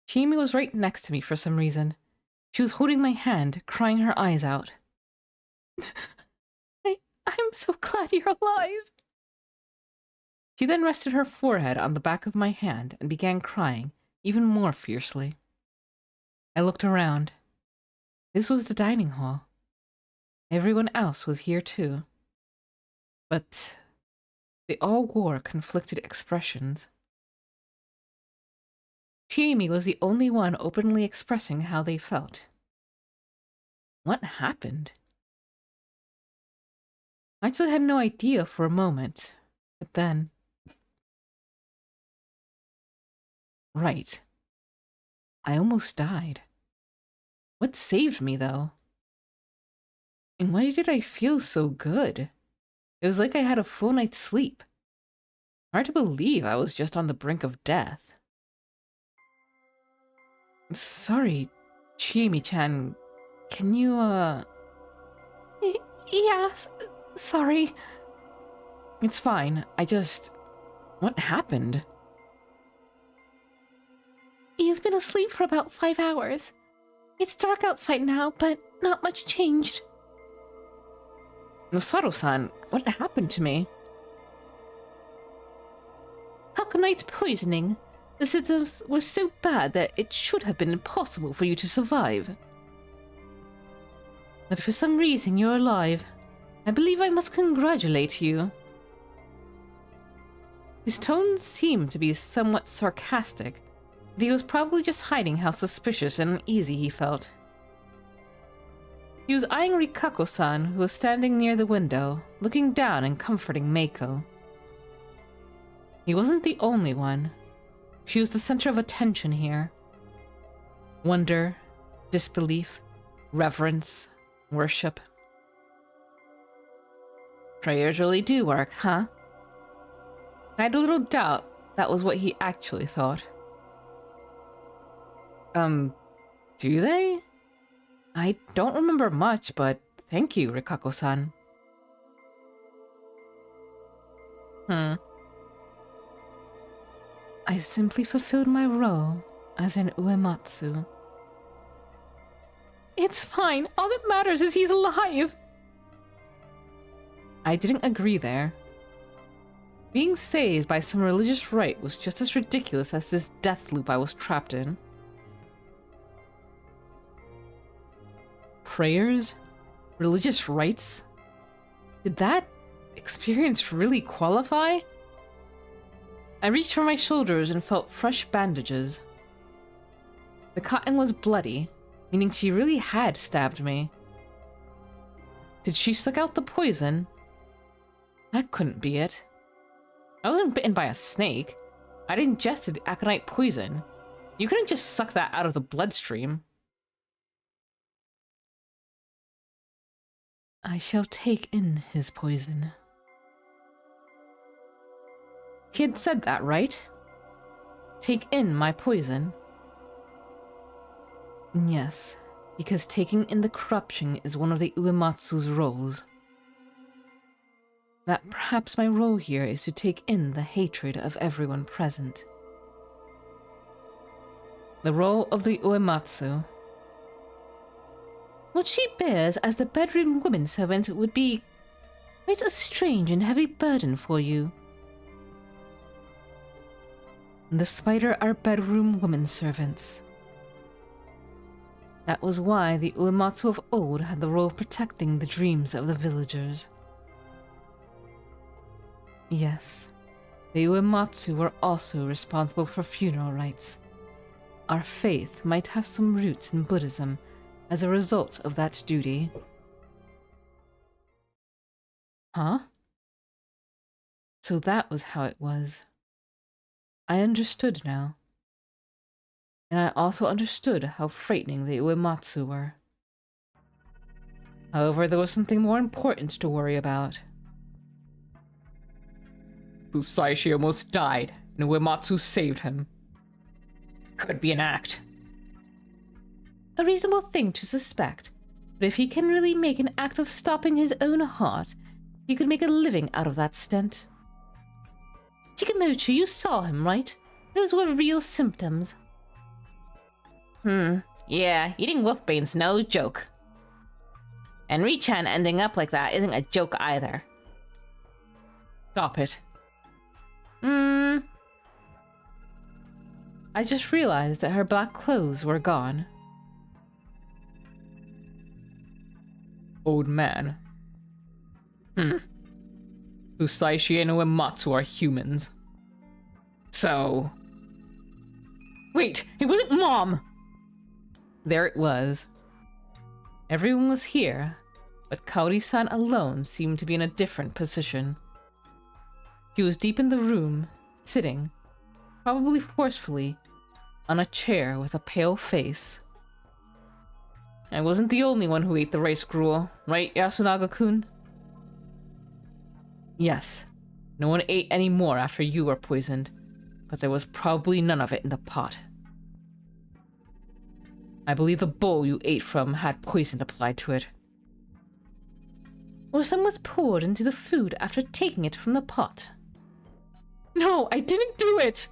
Chimi was right next to me for some reason. She was holding my hand, crying her eyes out. I'm so glad you're alive. She then rested her forehead on the back of my hand and began crying, even more fiercely. I looked around. This was the dining hall. Everyone else was here too. But they all wore conflicted expressions. Jamie was the only one openly expressing how they felt. What happened? I actually had no idea for a moment, but then... Right. I almost died. What saved me, though? And why did I feel so good? It was like I had a full night's sleep. Hard to believe I was just on the brink of death. Sorry, Chiemi-chan. Can you, Yeah, sorry. It's fine. What happened? You've been asleep for about 5 hours. It's dark outside now, but not much changed. Nosato-san, what happened to me? Hakonite poisoning. The symptoms were so bad that it should have been impossible for you to survive. But for some reason you're alive. I believe I must congratulate you. His tone seemed to be somewhat sarcastic, but he was probably just hiding how suspicious and uneasy he felt. He was eyeing Rikako-san, who was standing near the window, looking down and comforting Meiko. He wasn't the only one. She was the center of attention here. Wonder, disbelief, reverence, worship. Prayers really do work, huh? I had a little doubt that was what he actually thought. Do they? I don't remember much, but thank you, Rikako-san. I simply fulfilled my role as an uematsu. It's fine. All that matters is he's alive. I didn't agree there. Being saved by some religious rite was just as ridiculous as this death loop I was trapped in. Prayers? Religious rites? Did that experience really qualify? I reached for my shoulders and felt fresh bandages. The cotton was bloody, meaning she really had stabbed me. Did she suck out the poison? That couldn't be it. I wasn't bitten by a snake. I'd ingested aconite poison. You couldn't just suck that out of the bloodstream. I shall take in his poison. He had said that, right? Take in my poison. Yes, because taking in the corruption is one of the Uematsu's roles. That perhaps my role here is to take in the hatred of everyone present. The role of the Uematsu. What she bears as the bedroom woman servant would be quite a strange and heavy burden for you. The spider are bedroom woman servants. That was why the Uematsu of old had the role of protecting the dreams of the villagers. Yes, the Uematsu were also responsible for funeral rites. Our faith might have some roots in Buddhism as a result of that duty. Huh? So that was how it was. I understood now. And I also understood how frightening the Uematsu were. However, there was something more important to worry about. Busaishi almost died, and Uematsu saved him. Could be an act. A reasonable thing to suspect, but if he can really make an act of stopping his own heart, he could make a living out of that stunt. Chikamochi, you saw him, right? Those were real symptoms. Yeah, eating wolfbane's no joke. And Richan ending up like that isn't a joke either. Stop it. I just realized that her black clothes were gone. Old man. Usaishi and Uematsu are humans. So... Wait, it wasn't Mom! There it was. Everyone was here, but Kaori-san alone seemed to be in a different position. He was deep in the room, sitting, probably forcefully, on a chair with a pale face. I wasn't the only one who ate the rice gruel, right, Yasunaga-kun? Yes, no one ate any more after you were poisoned, but there was probably none of it in the pot. I believe the bowl you ate from had poison applied to it. Or some was poured into the food after taking it from the pot. No, I didn't do it!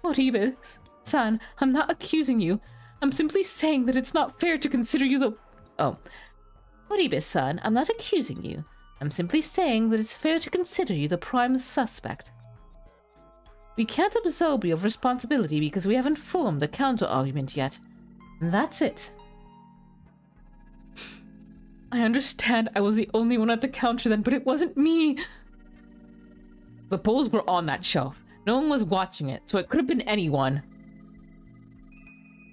Oribe-san, I'm not accusing you. I'm simply saying that it's not fair to consider you the... Oh. Oribe-san, I'm not accusing you. I'm simply saying that it's fair to consider you the prime suspect. We can't absolve you of responsibility because we haven't formed a counter-argument yet. And that's it. I understand I was the only one at the counter then, but it wasn't me. The bowls were on that shelf. No one was watching it, so it could have been anyone.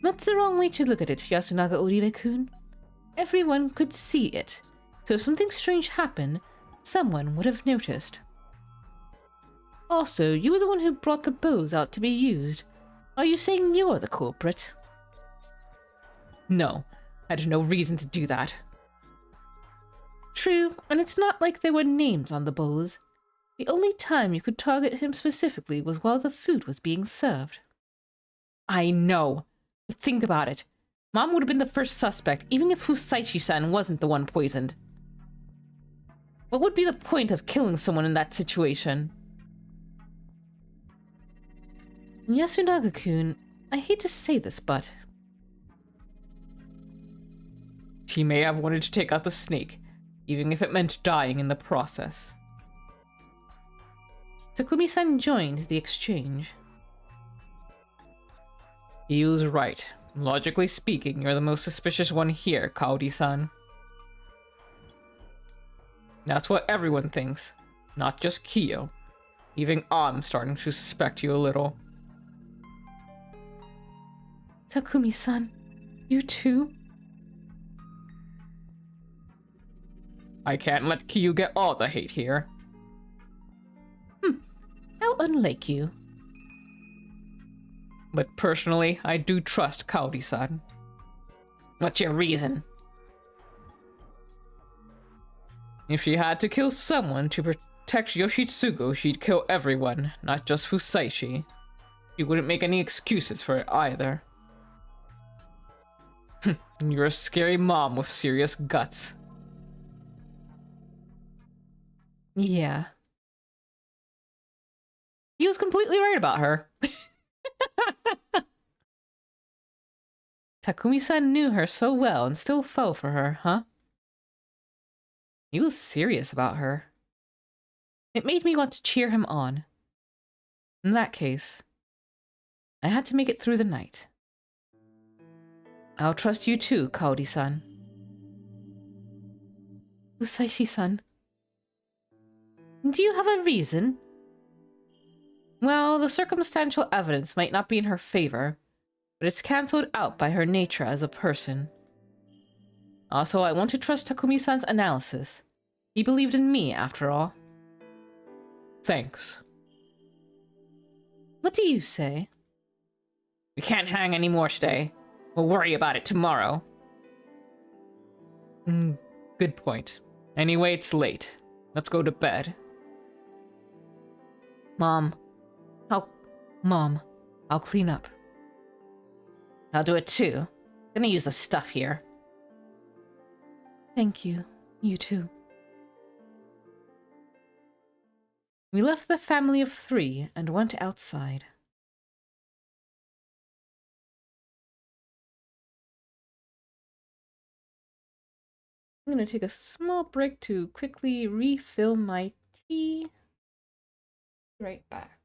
That's the wrong way to look at it, Yasunaga Oribe-kun. Everyone could see it, so if something strange happened, someone would have noticed. Also, you were the one who brought the bows out to be used. Are you saying you're the culprit? No, I had no reason to do that. True, and it's not like there were names on the bows. The only time you could target him specifically was while the food was being served. I know. But think about it. Mom would have been the first suspect, even if Fusaichi-san wasn't the one poisoned. What would be the point of killing someone in that situation? Yasunaga-kun, I hate to say this, but... She may have wanted to take out the snake, even if it meant dying in the process. Takumi-san joined the exchange. He was right. Logically speaking, you're the most suspicious one here, Kaori-san. That's what everyone thinks, not just Kiyo. Even I'm starting to suspect you a little. Takumi-san, you too? I can't let Kiyo get all the hate here. How unlike you. But personally, I do trust Kaori-san. What's your reason? If she had to kill someone to protect Yoshitsugu, she'd kill everyone, not just Fusaishi. She wouldn't make any excuses for it either. You're a scary mom with serious guts. Yeah. He was completely right about her. Takumi-san knew her so well and still fell for her, huh? He was serious about her. It made me want to cheer him on. In that case, I had to make it through the night. I'll trust you too, Kaori-san. Usaishi-san. Do you have a reason? Well, the circumstantial evidence might not be in her favor, but it's cancelled out by her nature as a person. Also, I want to trust Takumi-san's analysis. He believed in me, after all. Thanks. What do you say? We can't hang any more today. We'll worry about it tomorrow. Good point. Anyway, it's late. Let's go to bed. Mom, I'll clean up. I'll do it too. Gonna use the stuff here. Thank you. You too. We left the family of 3 and went outside. I'm gonna take a small break to quickly refill my tea. Right back.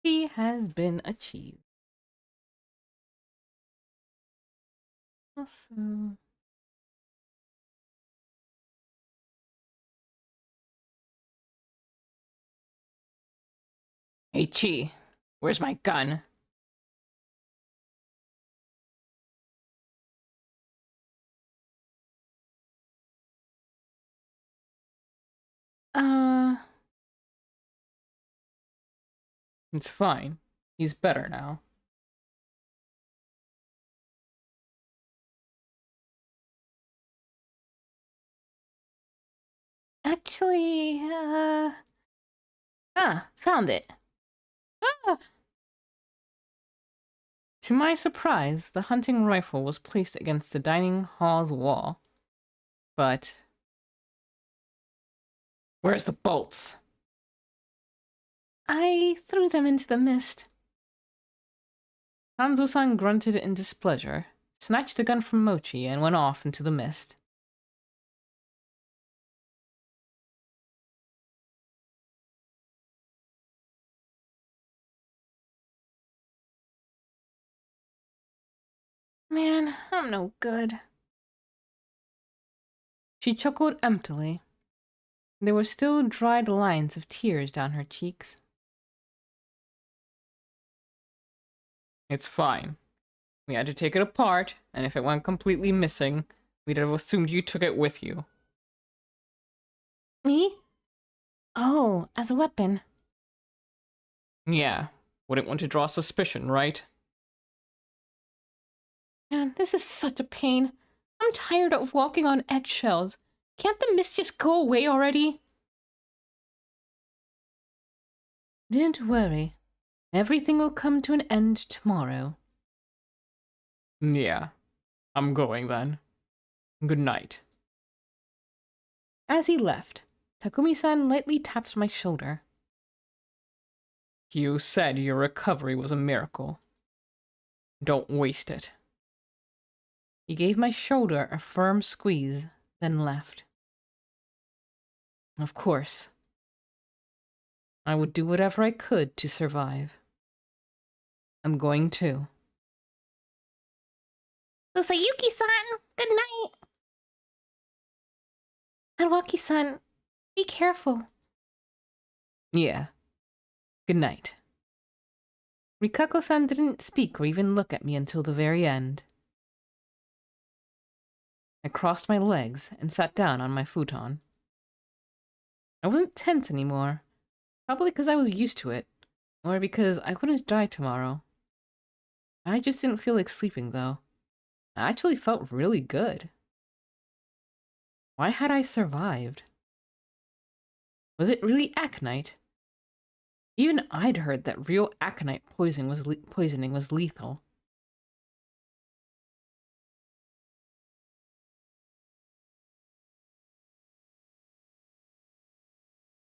Tea has been achieved. Awesome. Hey, Chi, where's my gun? Uh, It's fine. He's better now. actually, found it. Ah! To my surprise, the hunting rifle was placed against the dining hall's wall. But where's the bolts? I threw them into the mist. Hanzo-san grunted in displeasure, snatched the gun from Mochi, and went off into the mist. Man, I'm no good. She chuckled emptily. There were still dried lines of tears down her cheeks. It's fine. We had to take it apart, and if it went completely missing, we'd have assumed you took it with you. Me? Oh, as a weapon. Yeah, wouldn't want to draw suspicion, right? Man, this is such a pain. I'm tired of walking on eggshells. Can't the mist just go away already? Don't worry. Everything will come to an end tomorrow. Yeah, I'm going then. Good night. As he left, Takumi-san lightly tapped my shoulder. You said your recovery was a miracle. Don't waste it. He gave my shoulder a firm squeeze, then left. Of course. I would do whatever I could to survive. I'm going to. Sayuki-san, good night. Haruaki-san, be careful. Yeah. Good night. Rikako-san didn't speak or even look at me until the very end. I crossed my legs and sat down on my futon. I wasn't tense anymore, probably because I was used to it, or because I wouldn't die tomorrow. I just didn't feel like sleeping, though. I actually felt really good. Why had I survived? Was it really aconite? Even I'd heard that real aconite poisoning was lethal.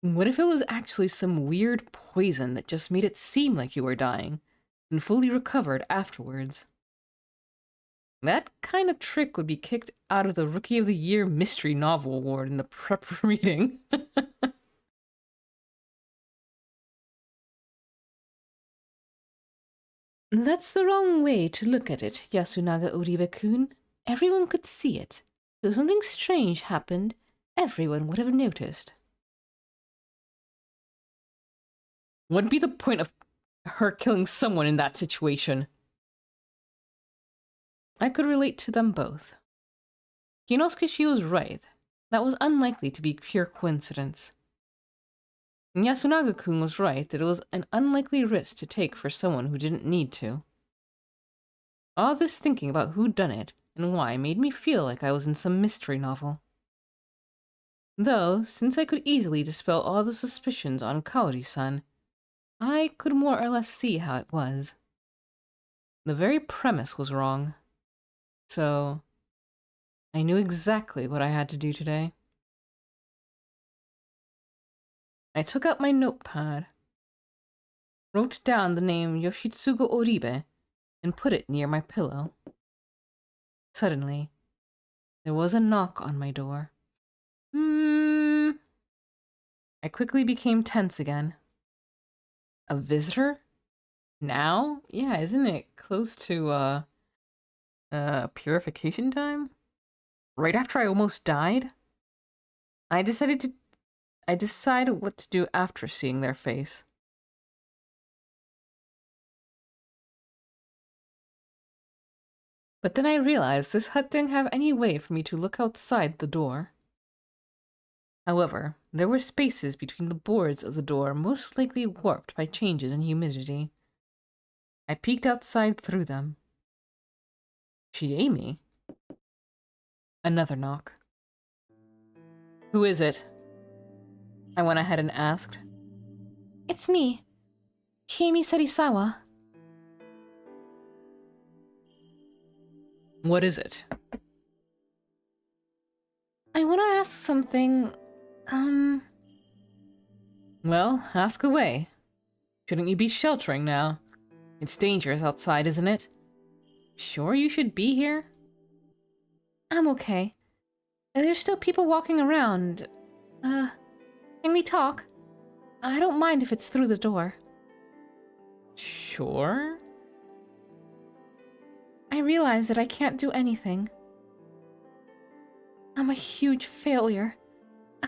What if it was actually some weird poison that just made it seem like you were dying, and fully recovered afterwards? That kind of trick would be kicked out of the Rookie of the Year Mystery Novel Award in the prep reading. That's the wrong way to look at it, Yasunaga Uribe-kun. Everyone could see it. If something strange happened, everyone would have noticed. What'd be the point of her killing someone in that situation? I could relate to them both. Kinosuke was right. That was unlikely to be pure coincidence. And Yasunaga-kun was right that it was an unlikely risk to take for someone who didn't need to. All this thinking about who done it and why made me feel like I was in some mystery novel. Though, since I could easily dispel all the suspicions on Kaori-san, I could more or less see how it was. The very premise was wrong. So, I knew exactly what I had to do today. I took out my notepad, wrote down the name Yoshitsugu Oribe, and put it near my pillow. Suddenly, there was a knock on my door. I quickly became tense again. A visitor? Now? Yeah, isn't it close to, purification time? Right after I almost died? I decided what to do after seeing their face. But then I realized this hut didn't have any way for me to look outside the door. However, there were spaces between the boards of the door most likely warped by changes in humidity. I peeked outside through them. Shiemi? Another knock. Who is it? I went ahead and asked. It's me, Shiemi Serisawa. What is it? I want to ask something, Well, ask away. Shouldn't you be sheltering now? It's dangerous outside, isn't it? Sure you should be here? I'm okay. There's still people walking around. Can we talk? I don't mind if it's through the door. Sure? I realize that I can't do anything. I'm a huge failure.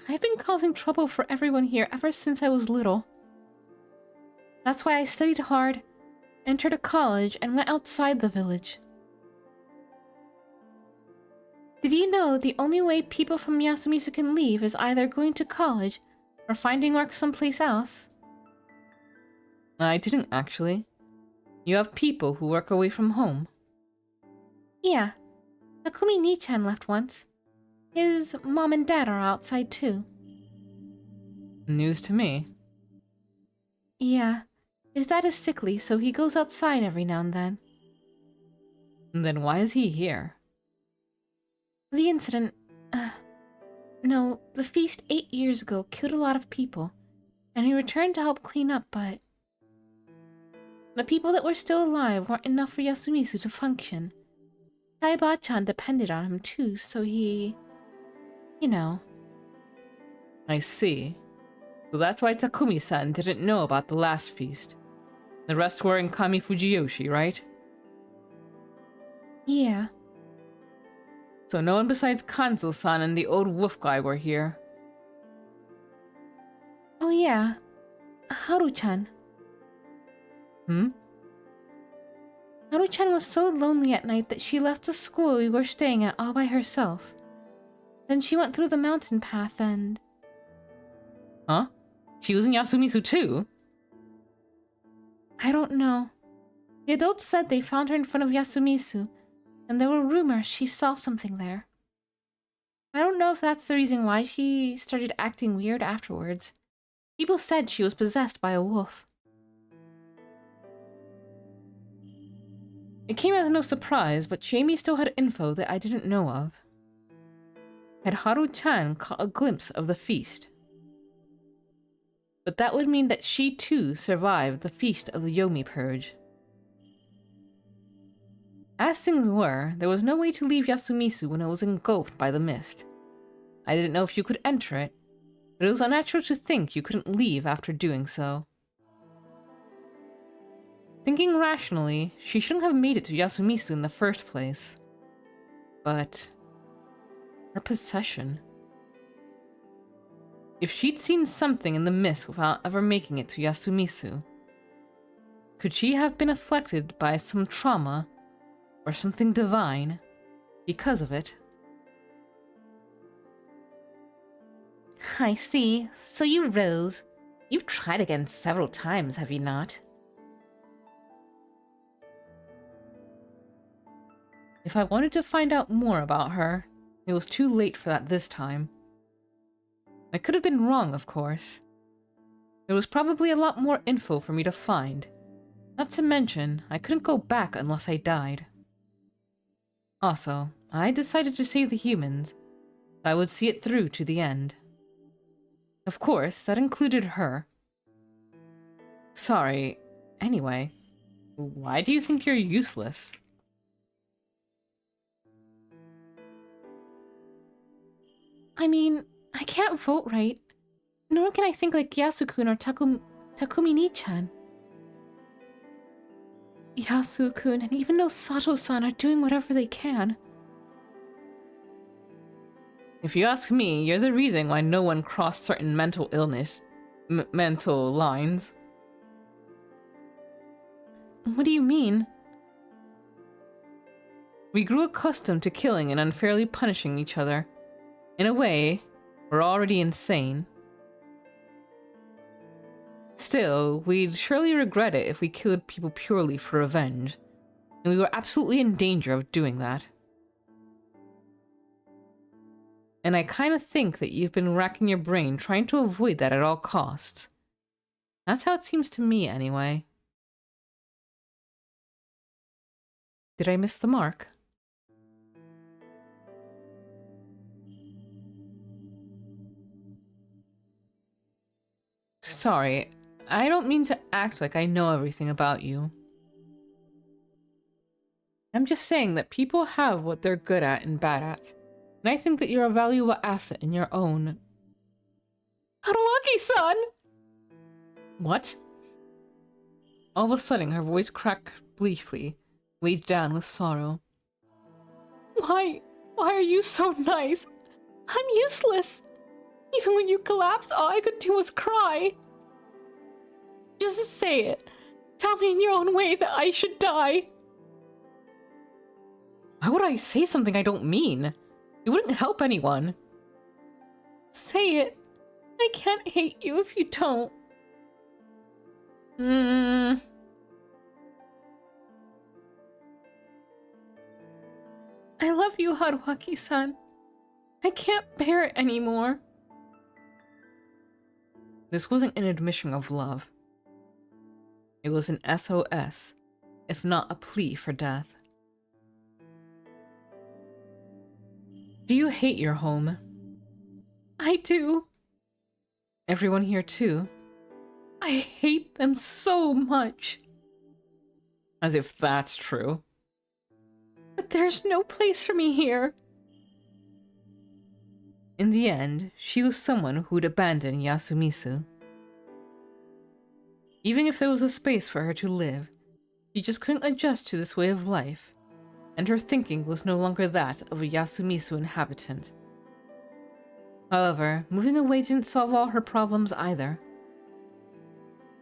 I've been causing trouble for everyone here ever since I was little. That's why I studied hard, entered a college, and went outside the village. Did you know the only way people from Yasumisu can leave is either going to college or finding work someplace else? I didn't actually. You have people who work away from home. Yeah. Takumi-ni-chan left once. His mom and dad are outside too. News to me. Yeah. His dad is sickly, so he goes outside every now and then. Then why is he here? The incident... no, the feast 8 years ago killed a lot of people, and he returned to help clean up, but... the people that were still alive weren't enough for Yasumisu to function. Taiba-chan depended on him too, so he... you know. I see. So that's why Takumi-san didn't know about the last feast. The rest were in Kami Fujiyoshi, right? Yeah. So no one besides Kanzo-san and the old wolf guy were here. Oh yeah. Haru-chan. Haru-chan was so lonely at night that she left the school we were staying at all by herself. Then she went through the mountain path and... Huh? She was in Yasumisu too? I don't know. The adults said they found her in front of Yasumisu, and there were rumors she saw something there. I don't know if that's the reason why she started acting weird afterwards. People said she was possessed by a wolf. It came as no surprise, but Jamie still had info that I didn't know of. Had Haru-chan caught a glimpse of the feast? But that would mean that she too survived the feast of the Yomi Purge. As things were, there was no way to leave Yasumisu when it was engulfed by the mist. I didn't know if you could enter it, but it was unnatural to think you couldn't leave after doing so. Thinking rationally, she shouldn't have made it to Yasumisu in the first place. But... her possession. If she'd seen something in the mist without ever making it to Yasumisu, could she have been afflicted by some trauma or something divine because of it? I see. So you rose. You've tried again several times, have you not? If I wanted to find out more about her, it was too late for that this time. I could have been wrong, of course. There was probably a lot more info for me to find. Not to mention, I couldn't go back unless I died. Also, I decided to save the humans. I would see it through to the end. Of course, that included her. Sorry. Anyway, why do you think you're useless? I mean, I can't vote right. Nor can I think like Yasukun or Takumi-ni-chan. Yasukun and even though Sato-san are doing whatever they can. If you ask me, you're the reason why no one crossed certain mental illness, mental lines. What do you mean? We grew accustomed to killing and unfairly punishing each other. In a way, we're already insane. Still, we'd surely regret it if we killed people purely for revenge, and we were absolutely in danger of doing that. And I kinda think that you've been racking your brain trying to avoid that at all costs. That's how it seems to me, anyway. Did I miss the mark? Sorry, I don't mean to act like I know everything about you. I'm just saying that people have what they're good at and bad at, and I think that you're a valuable asset in your own... Haruaki-san! What? All of a sudden, her voice cracked briefly, weighed down with sorrow. Why are you so nice? I'm useless. Even when you collapsed, all I could do was cry. Just say it. Tell me in your own way that I should die. Why would I say something I don't mean? It wouldn't help anyone. Say it. I can't hate you if you don't. I love you, Haruaki-san. I can't bear it anymore. This wasn't an admission of love. It was an SOS, if not a plea for death. Do you hate your home? I do. Everyone here too? I hate them so much. As if that's true. But there's no place for me here. In the end, she was someone who'd abandon Yasumisu. Even if there was a space for her to live, she just couldn't adjust to this way of life, and her thinking was no longer that of a Yasumisu inhabitant. However, moving away didn't solve all her problems either.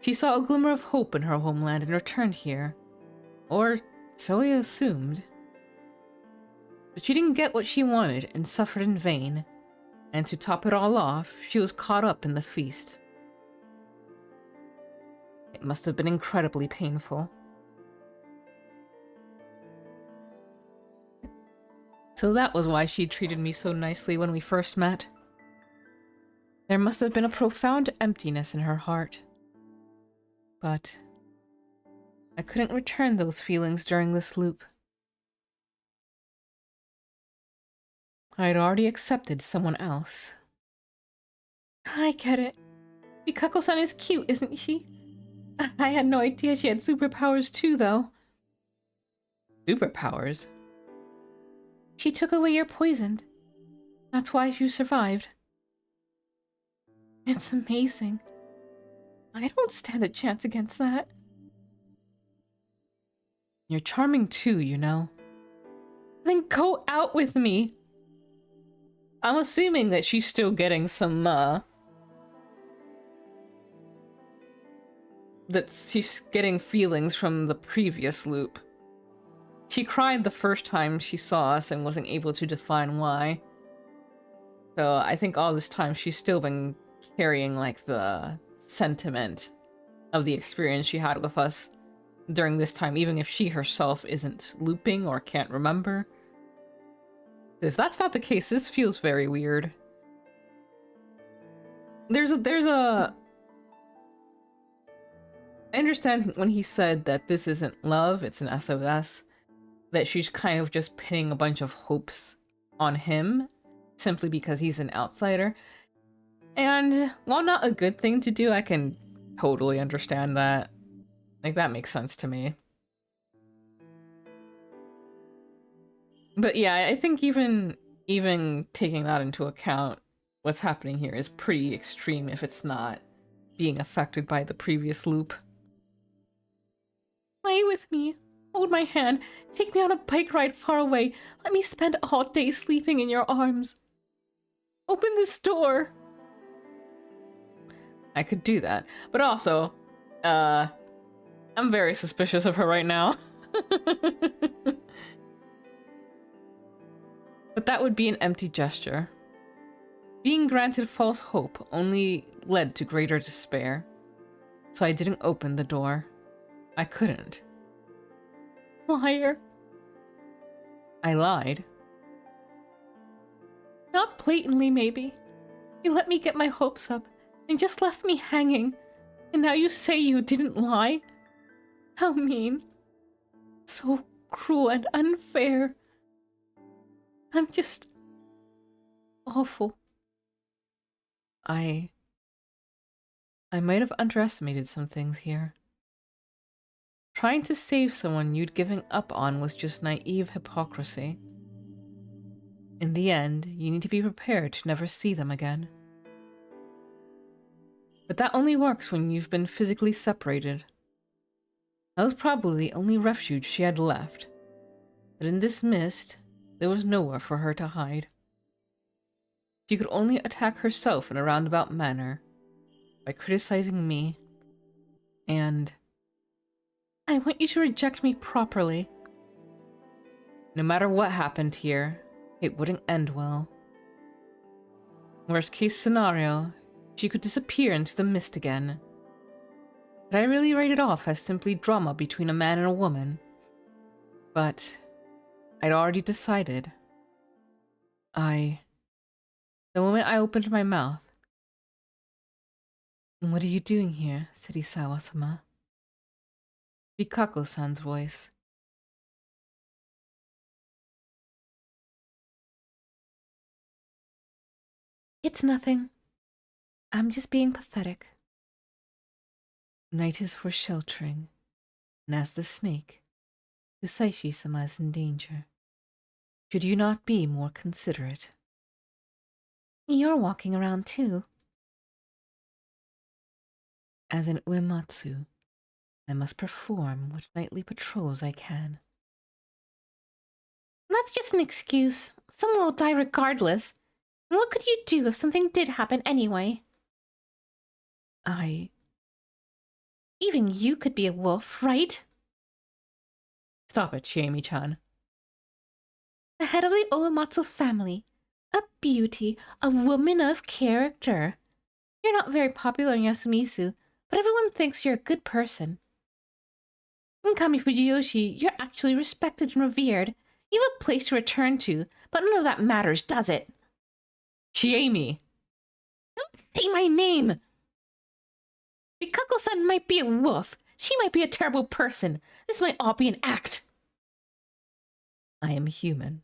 She saw a glimmer of hope in her homeland and returned here. Or so I assumed. But she didn't get what she wanted and suffered in vain, and to top it all off, she was caught up in the feast. It must have been incredibly painful. So that was why she treated me so nicely when we first met. There must have been a profound emptiness in her heart. But I couldn't return those feelings during this loop. I had already accepted someone else. I get it. Mikako-san is cute, isn't she? I had no idea she had superpowers too, though. Superpowers? She took away your poison. That's why you survived. It's amazing. I don't stand a chance against that. You're charming too, you know. Then go out with me. I'm assuming that she's still getting some, that she's getting feelings from the previous loop. She cried the first time she saw us and wasn't able to define why. So I think all this time she's still been carrying, like, the sentiment of the experience she had with us during this time, even if she herself isn't looping or can't remember. If that's not the case, this feels very weird. I understand when he said that this isn't love, it's an SOS, that she's kind of just pinning a bunch of hopes on him, simply because he's an outsider. And while not a good thing to do, I can totally understand that. Like, that makes sense to me. But yeah, I think even taking that into account, what's happening here is pretty extreme if it's not being affected by the previous loop. Play with me. Hold my hand. Take me on a bike ride far away. Let me spend all day sleeping in your arms. Open this door. I could do that. But also, I'm very suspicious of her right now. But that would be an empty gesture. Being granted false hope only led to greater despair. So I didn't open the door. I couldn't. Liar. I lied. Not blatantly, maybe. You let me get my hopes up and just left me hanging. And now you say you didn't lie? How mean. So cruel and unfair. I'm just awful. I might have underestimated some things here. Trying to save someone you'd given up on was just naive hypocrisy. In the end, you need to be prepared to never see them again. But that only works when you've been physically separated. That was probably the only refuge she had left, But in this mist, there was nowhere for her to hide. She could only attack herself in a roundabout manner, by criticizing me, and I want you to reject me properly. No matter what happened here, it wouldn't end well. Worst case scenario, she could disappear into the mist again. But I really write it off as simply drama between a man and a woman. But I'd already decided. The moment I opened my mouth. What are you doing here, Serizawa-sama? Rikako-san's voice. It's nothing. I'm just being pathetic. Night is for sheltering, and as the snake, Usaishi-sama is in danger. Should you not be more considerate? You're walking around too. As an uematsu, I must perform what nightly patrols I can. That's just an excuse. Someone will die regardless. And what could you do if something did happen anyway? Even you could be a wolf, right? Stop it, Chiemi-chan. The head of the Uematsu family. A beauty, a woman of character. You're not very popular in Yasumizu, but everyone thinks you're a good person. In Kami Fujiyoshi, you're actually respected and revered. You have a place to return to, but none of that matters, does it? Chiemi! Don't say my name! Rikako-san might be a wolf. She might be a terrible person. This might all be an act. I am human.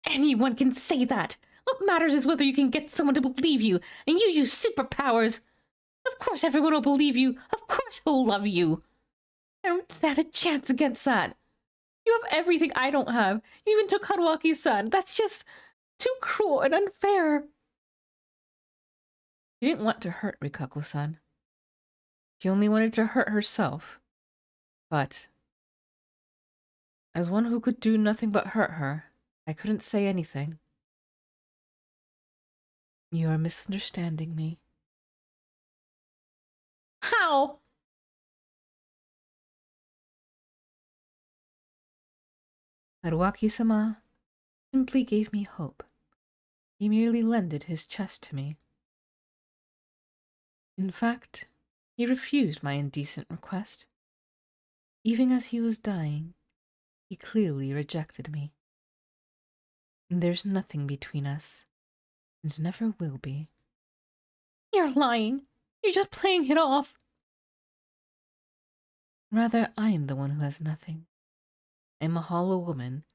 Anyone can say that. What matters is whether you can get someone to believe you, and you use superpowers. Of course everyone will believe you. Of course he'll love you. I don't stand a chance against that. You have everything I don't have. You even took Haruaki-san. That's just too cruel and unfair. She didn't want to hurt Rikako-san. She only wanted to hurt herself. But as one who could do nothing but hurt her, I couldn't say anything. You are misunderstanding me. How? Haruaki-sama simply gave me hope. He merely lended his chest to me. In fact, he refused my indecent request. Even as he was dying, he clearly rejected me. There's nothing between us, and never will be. You're lying. You're just playing it off. Rather, I am the one who has nothing. I am a hollow woman,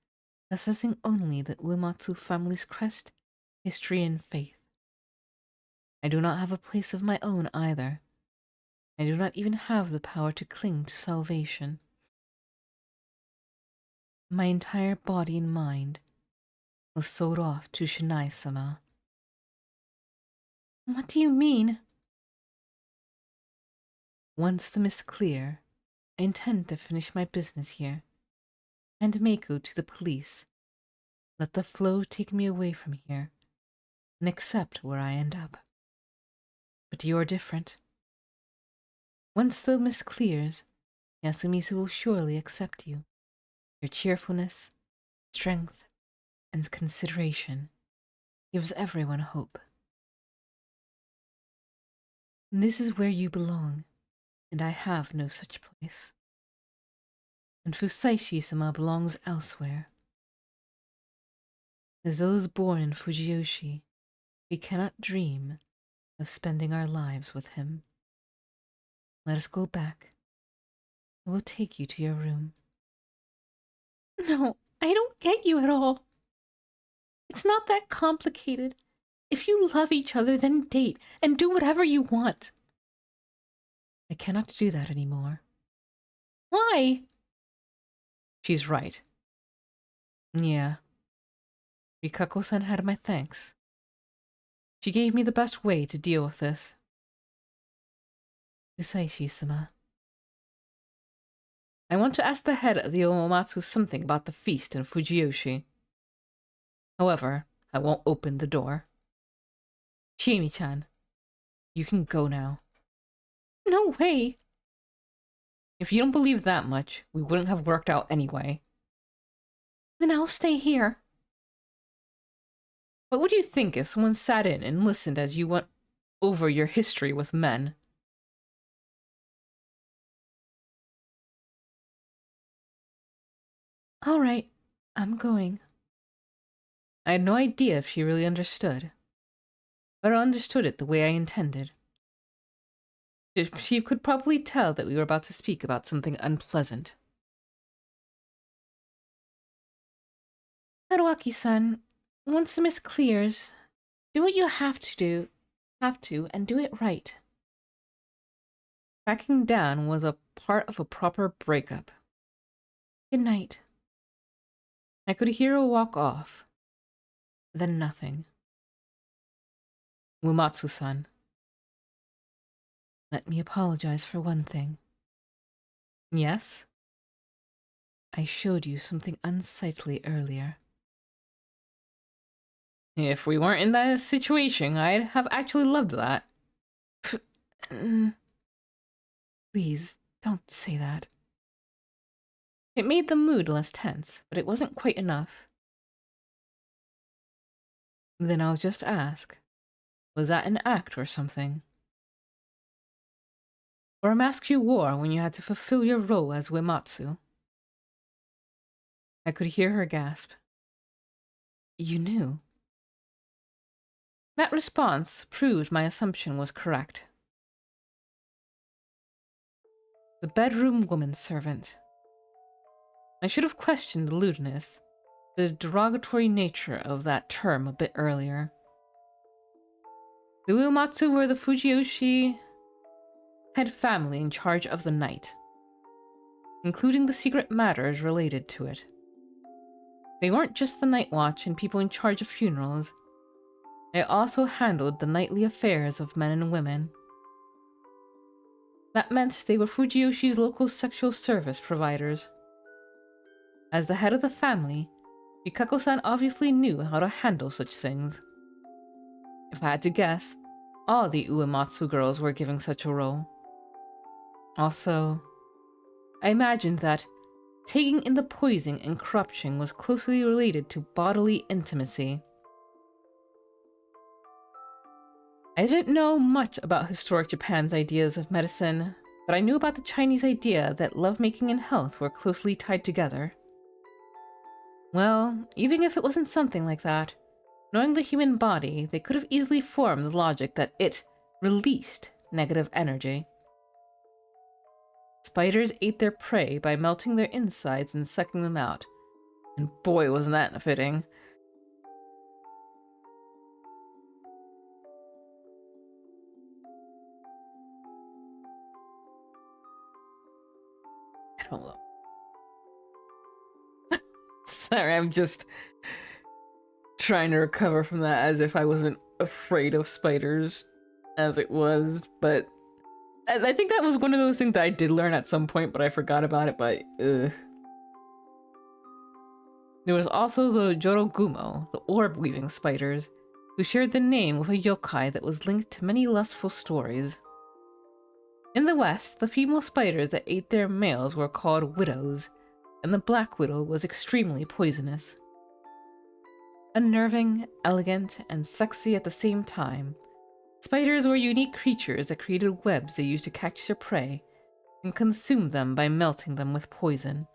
possessing only the Uematsu family's crest, history, and faith. I do not have a place of my own either. I do not even have the power to cling to salvation. My entire body and mind was sold off to Shinai-sama. What do you mean? Once the mist clear, I intend to finish my business here, and Mako to the police. Let the flow take me away from here, and accept where I end up. But you are different. Once the mist clears, Yasumizu will surely accept you. Your cheerfulness, strength, and consideration gives everyone hope. This is where you belong, and I have no such place. And Fusaishi-sama belongs elsewhere. As those born in Fujiyoshi, we cannot dream of spending our lives with him. Let us go back. I will take you to your room. No, I don't get you at all. It's not that complicated. If you love each other, then date and do whatever you want. I cannot do that anymore. Why? She's right. Yeah. Rikako-san had my thanks. She gave me the best way to deal with this. Usaishi-sama. I want to ask the head of the Omatsu something about the feast in Fujiyoshi. However, I won't open the door. Chiemi-chan, you can go now. No way! If you don't believe that much, we wouldn't have worked out anyway. Then I'll stay here. What would you think if someone sat in and listened as you went over your history with men? All right, I'm going. I had no idea if she really understood, but I understood it the way I intended. She could probably tell that we were about to speak about something unpleasant. Haruaki-san, once the mist clears, do what you have to, and do it right. Backing down was a part of a proper breakup. Good night. I could hear her walk off. Then nothing. Uematsu-san. Let me apologize for one thing. Yes? I showed you something unsightly earlier. If we weren't in that situation, I'd have actually loved that. Please, don't say that. It made the mood less tense, but it wasn't quite enough. Then I'll just ask, was that an act or something? Or a mask you wore when you had to fulfill your role as Uematsu? I could hear her gasp. You knew. That response proved my assumption was correct. The bedroom woman servant. I should have questioned the lewdness, the derogatory nature of that term a bit earlier. The Uematsu were the Fujiyoshi head family in charge of the night, including the secret matters related to it. They weren't just the night watch and people in charge of funerals. They also handled the nightly affairs of men and women. That meant they were Fujiyoshi's local sexual service providers. As the head of the family, Mikako-san obviously knew how to handle such things. If I had to guess, all the Uematsu girls were given such a role. Also, I imagined that taking in the poison and corruption was closely related to bodily intimacy. I didn't know much about historic Japan's ideas of medicine, but I knew about the Chinese idea that lovemaking and health were closely tied together. Well, even if it wasn't something like that, knowing the human body, they could have easily formed the logic that it released negative energy. Spiders ate their prey by melting their insides and sucking them out. And boy, wasn't that fitting. I don't know. Sorry, I'm just trying to recover from that as if I wasn't afraid of spiders as it was, but I think that was one of those things that I did learn at some point, but I forgot about it, but There was also the Jorogumo, the orb-weaving spiders, who shared the name with a yokai that was linked to many lustful stories. In the West, the female spiders that ate their males were called widows, and the black widow was extremely poisonous. Unnerving, elegant, and sexy at the same time, spiders were unique creatures that created webs they used to catch their prey and consume them by melting them with poison.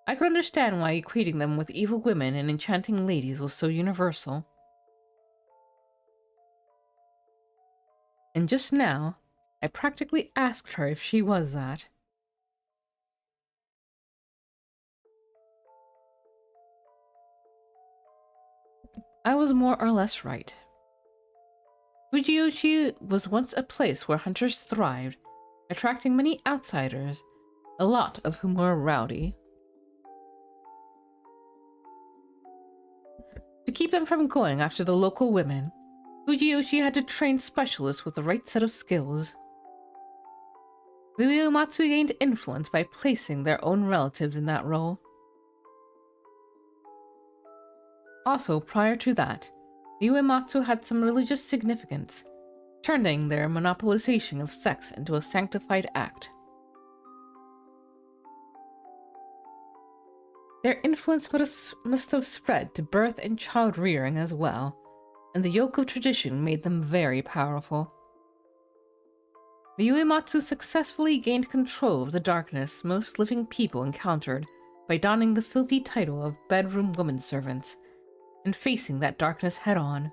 I could understand why equating them with evil women and enchanting ladies was so universal. And just now, I practically asked her if she was that. I was more or less right. Fujiyoshi was once a place where hunters thrived, attracting many outsiders, a lot of whom were rowdy. To keep them from going after the local women, Fujiyoshi had to train specialists with the right set of skills. The Uematsu gained influence by placing their own relatives in that role. Also, prior to that, the Uematsu had some religious significance, turning their monopolization of sex into a sanctified act. Their influence must have spread to birth and child rearing as well, and the yoke of tradition made them very powerful. The Uematsu successfully gained control of the darkness most living people encountered by donning the filthy title of bedroom woman servants and facing that darkness head-on.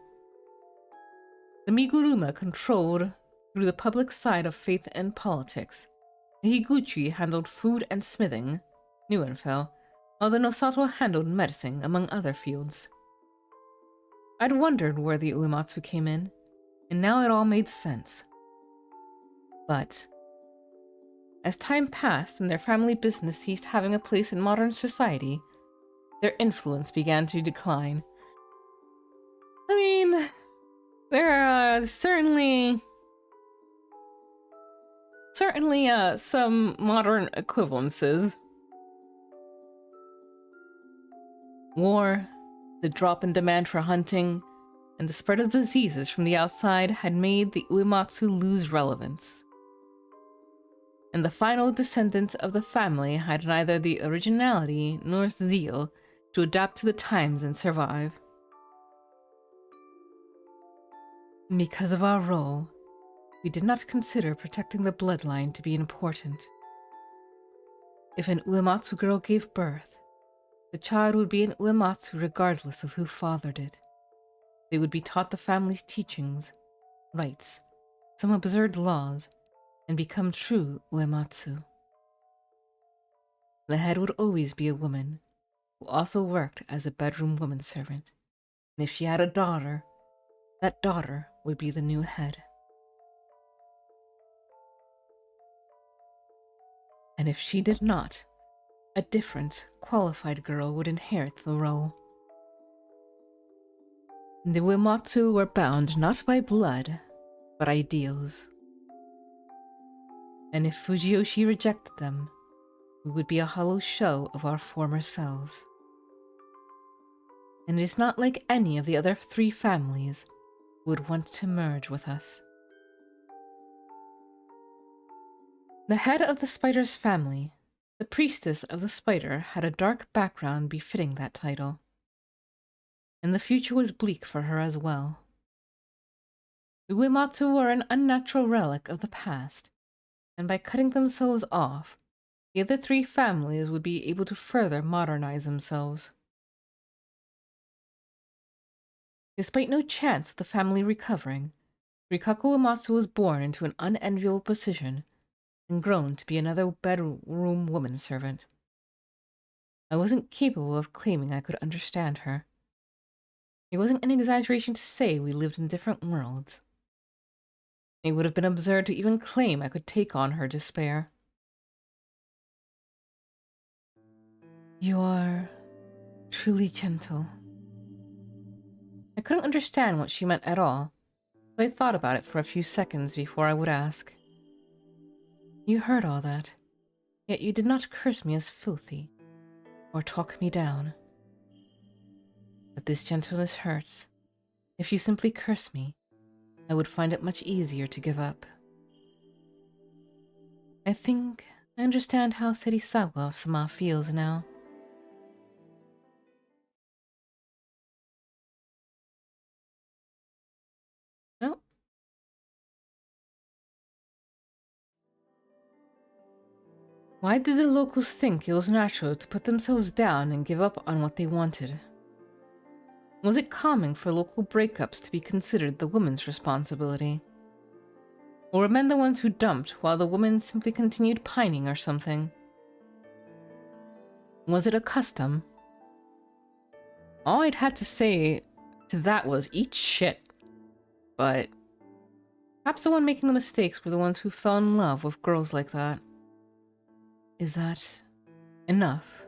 The Miguruma controlled through the public side of faith and politics. The Higuchi handled food and smithing, Neuenfell, while the Nosato handled medicine, among other fields. I'd wondered where the Uematsu came in, and now it all made sense. But as time passed and their family business ceased having a place in modern society, their influence began to decline. I mean, there are certainly some modern equivalences. War, the drop in demand for hunting, and the spread of diseases from the outside had made the Uematsu lose relevance. And the final descendants of the family had neither the originality nor zeal to adapt to the times and survive. Because of our role, we did not consider protecting the bloodline to be important. If an Uematsu girl gave birth, the child would be an Uematsu regardless of who fathered it. They would be taught the family's teachings, rites, some absurd laws, and become true Uematsu. The head would always be a woman, who also worked as a bedroom woman servant, and if she had a daughter, that daughter would be the new head. And if she did not, a different, qualified girl would inherit the role. The Uematsu were bound not by blood, but ideals. And if Fujiyoshi rejected them, we would be a hollow shell of our former selves. And it is not like any of the other three families who would want to merge with us. The head of the spider's family, the priestess of the spider, had a dark background befitting that title. And the future was bleak for her as well. The Uematsu were an unnatural relic of the past, and by cutting themselves off, the other three families would be able to further modernize themselves. Despite no chance of the family recovering, Rikaku Uematsu was born into an unenviable position and grown to be another bedroom woman servant. I wasn't capable of claiming I could understand her. It wasn't an exaggeration to say we lived in different worlds. It would have been absurd to even claim I could take on her despair. You are truly gentle. I couldn't understand what she meant at all, so I thought about it for a few seconds before I would ask. You heard all that, yet you did not curse me as filthy, or talk me down. But this gentleness hurts. If you simply curse me, I would find it much easier to give up. I think I understand how Serizawa-sama feels now. No? Why did the locals think it was natural to put themselves down and give up on what they wanted? Was it common for local breakups to be considered the woman's responsibility? Or were men the ones who dumped while the woman simply continued pining or something? Was it a custom? All I'd had to say to that was, eat shit. But perhaps the one making the mistakes were the ones who fell in love with girls like that. Is that enough?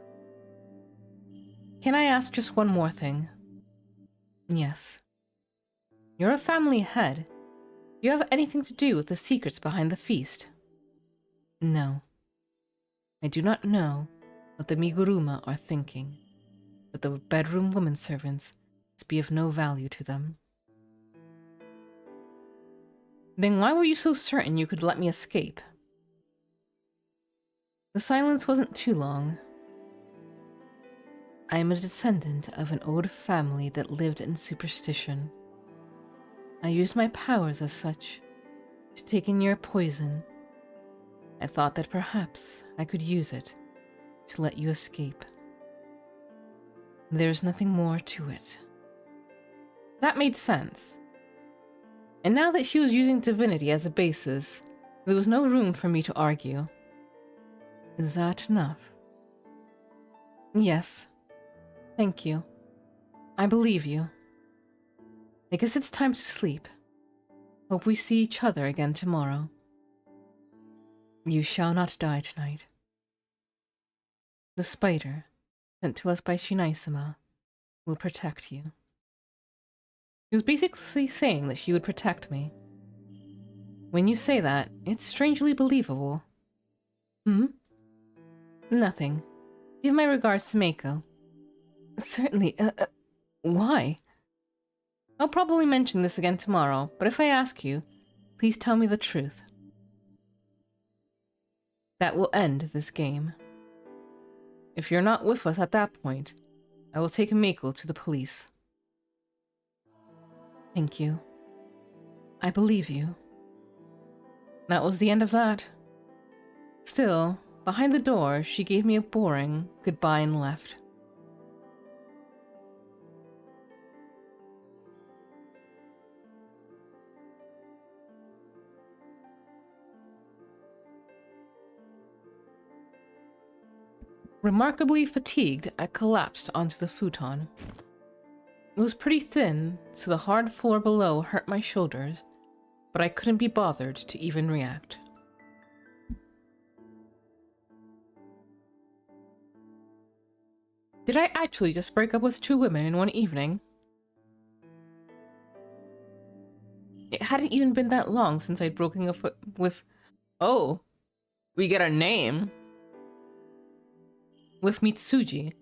Can I ask just one more thing? Yes. You're a family head. Do you have anything to do with the secrets behind the feast? No, I do not know what the Miguruma are thinking, but the bedroom women servants must be of no value to them. Then why were you so certain you could let me escape? The silence wasn't too long. I am a descendant of an old family that lived in superstition. I used my powers as such to take in your poison. I thought that perhaps I could use it to let you escape. There's nothing more to it. That made sense. And now that she was using divinity as a basis, there was no room for me to argue. Is that enough? Yes. Thank you. I believe you. I guess it's time to sleep. Hope we see each other again tomorrow. You shall not die tonight. The spider, sent to us by Shinai-sama, will protect you. She was basically saying that she would protect me. When you say that, it's strangely believable. Hmm? Nothing. Give my regards to Mako. Certainly. Why? I'll probably mention this again tomorrow, but if I ask you, please tell me the truth. That will end this game. If you're not with us at that point, I will take Mako to the police. Thank you. I believe you. That was the end of that. Still, behind the door, she gave me a boring goodbye and left. Remarkably fatigued, I collapsed onto the futon. It was pretty thin, so the hard floor below hurt my shoulders, but I couldn't be bothered to even react. Did I actually just break up with 2 women in one evening? It hadn't even been that long since I'd broken up with... Oh, we get a name. With Mitsuji.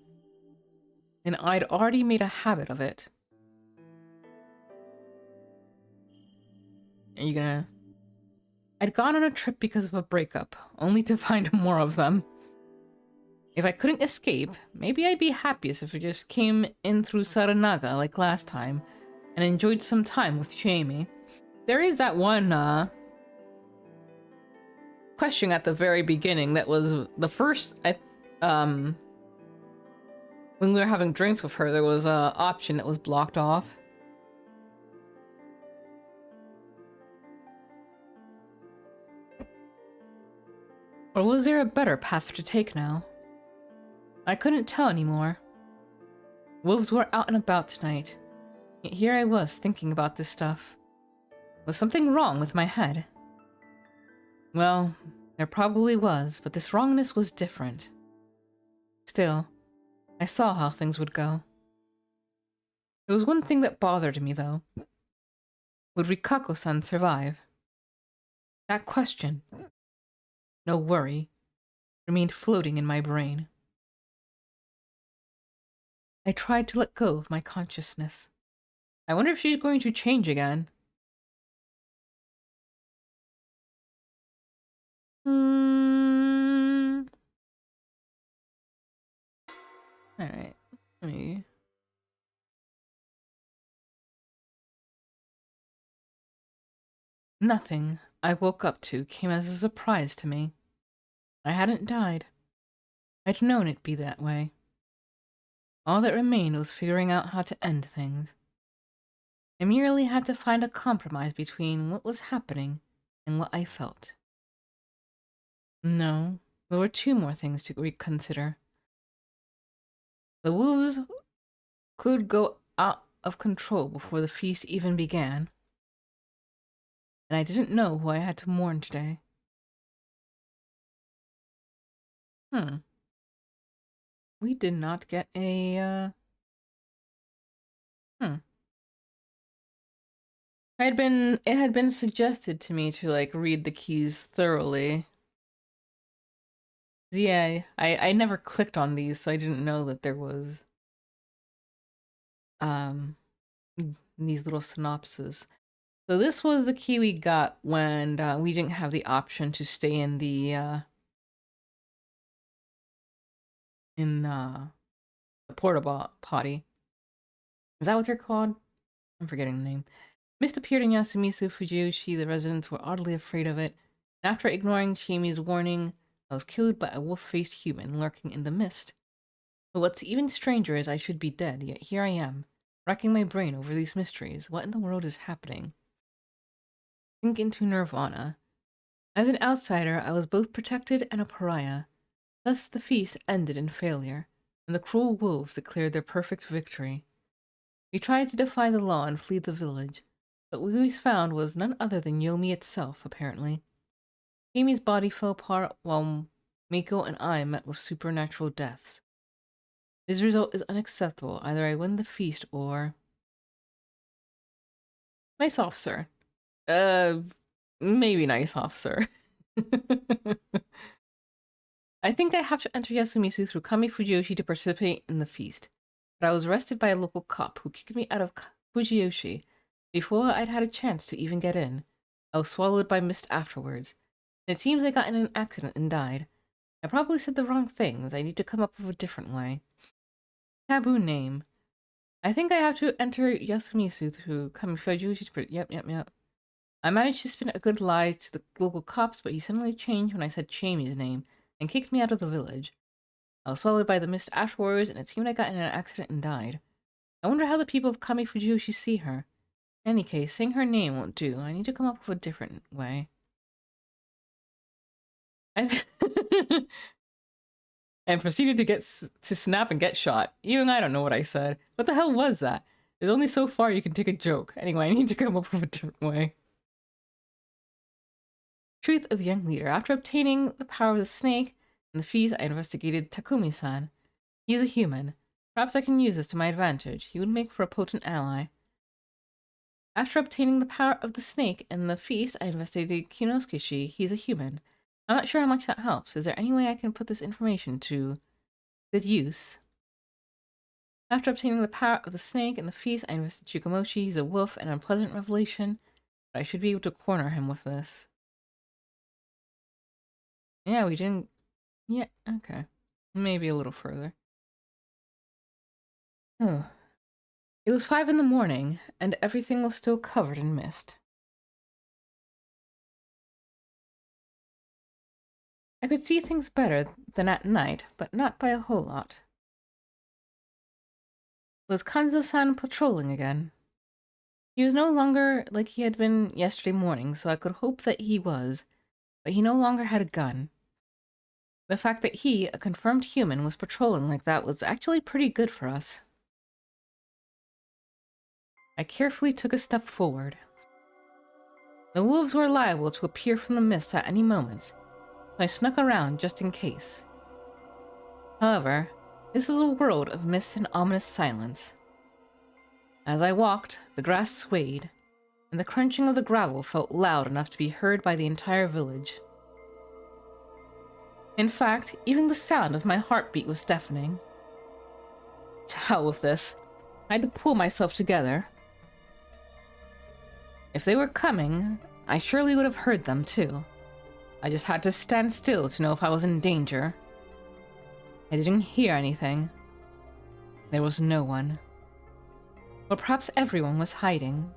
And I'd already made a habit of it. Are you gonna... I'd gone on a trip because of a breakup, only to find more of them. If I couldn't escape, maybe I'd be happiest if I just came in through Saranaga like last time, and enjoyed some time with Jamie. There is that one, question at the very beginning that was the first, when we were having drinks with her, there was a option that was blocked off. Or was there a better path to take now? I couldn't tell anymore. Wolves were out and about tonight, yet here I was thinking about this stuff. Was something wrong with my head? Well, there probably was, but this wrongness was different. Still, I saw how things would go. There was one thing that bothered me, though. Would Rikako-san survive? That question, no worry, remained floating in my brain. I tried to let go of my consciousness. I wonder if she's going to change again. Alright, let me... Nothing I woke up to came as a surprise to me. I hadn't died. I'd known it'd be that way. All that remained was figuring out how to end things. I merely had to find a compromise between what was happening and what I felt. No, there were 2 more things to reconsider. The wolves could go out of control before the feast even began. And I didn't know who I had to mourn today. We did not get a, It had been suggested to me to, like, read the keys thoroughly. Yeah, I never clicked on these, so I didn't know that there was um these little synopses. So this was the key we got when we didn't have the option to stay in the porta potty. Is that what they're called? I'm forgetting the name. Mist appeared in Yasumizu Fujiyoshi. The residents were oddly afraid of it. And after ignoring Shimi's warning, I was killed by a wolf-faced human lurking in the mist. But what's even stranger is I should be dead, yet here I am, racking my brain over these mysteries. What in the world is happening? Sink into nirvana. As an outsider, I was both protected and a pariah. Thus the feast ended in failure, and the cruel wolves declared their perfect victory. We tried to defy the law and flee the village, but what we found was none other than Yomi itself, apparently. Amy's body fell apart while Miko and I met with supernatural deaths. This result is unacceptable. Either I win the feast or... Nice officer. Maybe nice officer. I think I have to enter Yasumizu through Kami Fujiyoshi to participate in the feast, but I was arrested by a local cop who kicked me out of Fujiyoshi before I'd had a chance to even get in. I was swallowed by mist afterwards, and it seems I got in an accident and died. I probably said the wrong things. I need to come up with a different way. Taboo name. I think I have to enter Yasumizu through Kami Fujiyoshi to... Yep. I managed to spin a good lie to the local cops, but he suddenly changed when I said Chami's name and kicked me out of the village. I was swallowed by the mist afterwards, and it seemed I got in an accident and died. I wonder how the people of Kami Fujiyoshi see her. In any case, saying her name won't do. I need to come up with a different way. And proceeded to snap and get shot. Even I don't know what I said. What the hell was that? There's only so far you can take a joke. Anyway, I need to come up with a different way. Truth of the young leader. After obtaining the power of the snake and the fees, I investigated Takumi-san. He is a human. Perhaps I can use this to my advantage. He would make for a potent ally. After obtaining the power of the snake and the feast, I investigated Kinosuke-shi. He is a human. I'm not sure how much that helps. Is there any way I can put this information to good use? After obtaining the power of the snake and the feast, I investigated Chikamochi. He's a wolf, an unpleasant revelation, but I should be able to corner him with this. Yeah, we didn't... Yeah, okay. Maybe a little further. Oh. It was 5 in the morning, and everything was still covered in mist. I could see things better than at night, but not by a whole lot. Was Kanzo-san patrolling again? He was no longer like he had been yesterday morning, so I could hope that he was, but he no longer had a gun. The fact that he, a confirmed human, was patrolling like that was actually pretty good for us. I carefully took a step forward. The wolves were liable to appear from the mist at any moment, so I snuck around just in case. However, this is a world of mist and ominous silence. As I walked, the grass swayed, and the crunching of the gravel felt loud enough to be heard by the entire village. In fact, even the sound of my heartbeat was deafening. To hell with this. I had to pull myself together. If they were coming, I surely would have heard them too. I just had to stand still to know if I was in danger. I didn't hear anything. There was no one. Or perhaps everyone was hiding.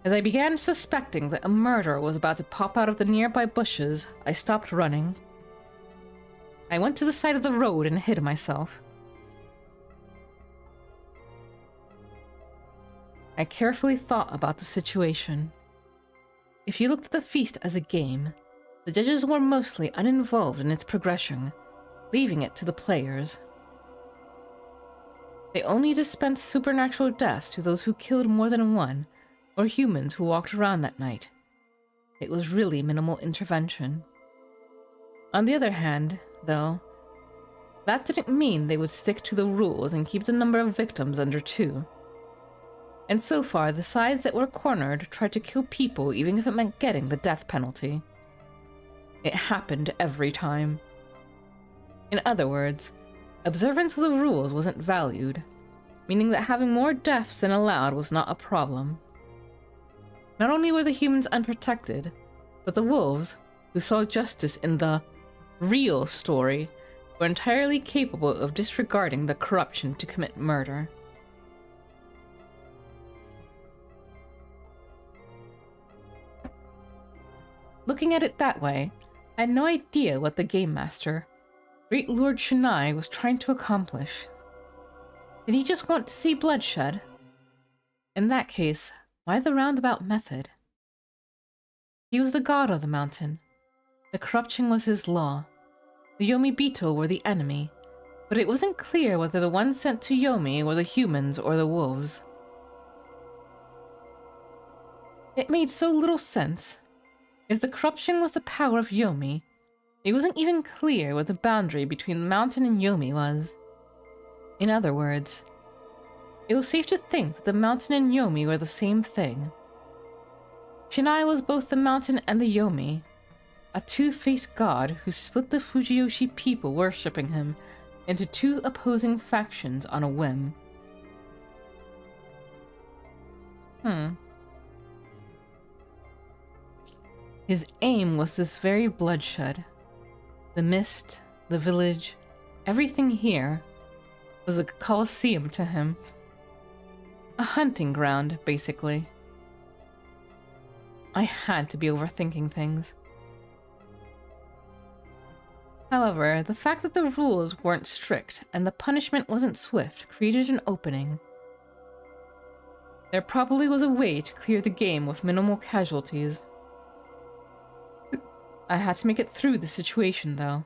As I began suspecting that a murderer was about to pop out of the nearby bushes, I stopped running. I went to the side of the road and hid myself. I carefully thought about the situation. If you looked at the feast as a game, the judges were mostly uninvolved in its progression, leaving it to the players. They only dispensed supernatural deaths to those who killed more than one, or humans who walked around that night. It was really minimal intervention. On the other hand, though, that didn't mean they would stick to the rules and keep the number of victims under 2. And so far, the sides that were cornered tried to kill people even if it meant getting the death penalty. It happened every time. In other words, observance of the rules wasn't valued, meaning that having more deaths than allowed was not a problem. Not only were the humans unprotected, but the wolves, who saw justice in the real story, were entirely capable of disregarding the corruption to commit murder. Looking at it that way, I had no idea what the Game Master, Great Lord Shunai, was trying to accomplish. Did he just want to see bloodshed? In that case, why the roundabout method? He was the god of the mountain. The corruption was his law. The Yomi Bito were the enemy, but it wasn't clear whether the ones sent to Yomi were the humans or the wolves. It made so little sense. If the corruption was the power of Yomi, it wasn't even clear what the boundary between the mountain and Yomi was. In other words, it was safe to think that the mountain and Yomi were the same thing. Shinai was both the mountain and the Yomi, a two-faced god who split the Fujiyoshi people worshipping him into two opposing factions on a whim. His aim was this very bloodshed. The mist, the village, everything here was a coliseum to him. A hunting ground, basically. I had to be overthinking things. However, the fact that the rules weren't strict and the punishment wasn't swift created an opening. There probably was a way to clear the game with minimal casualties. I had to make it through the situation, though.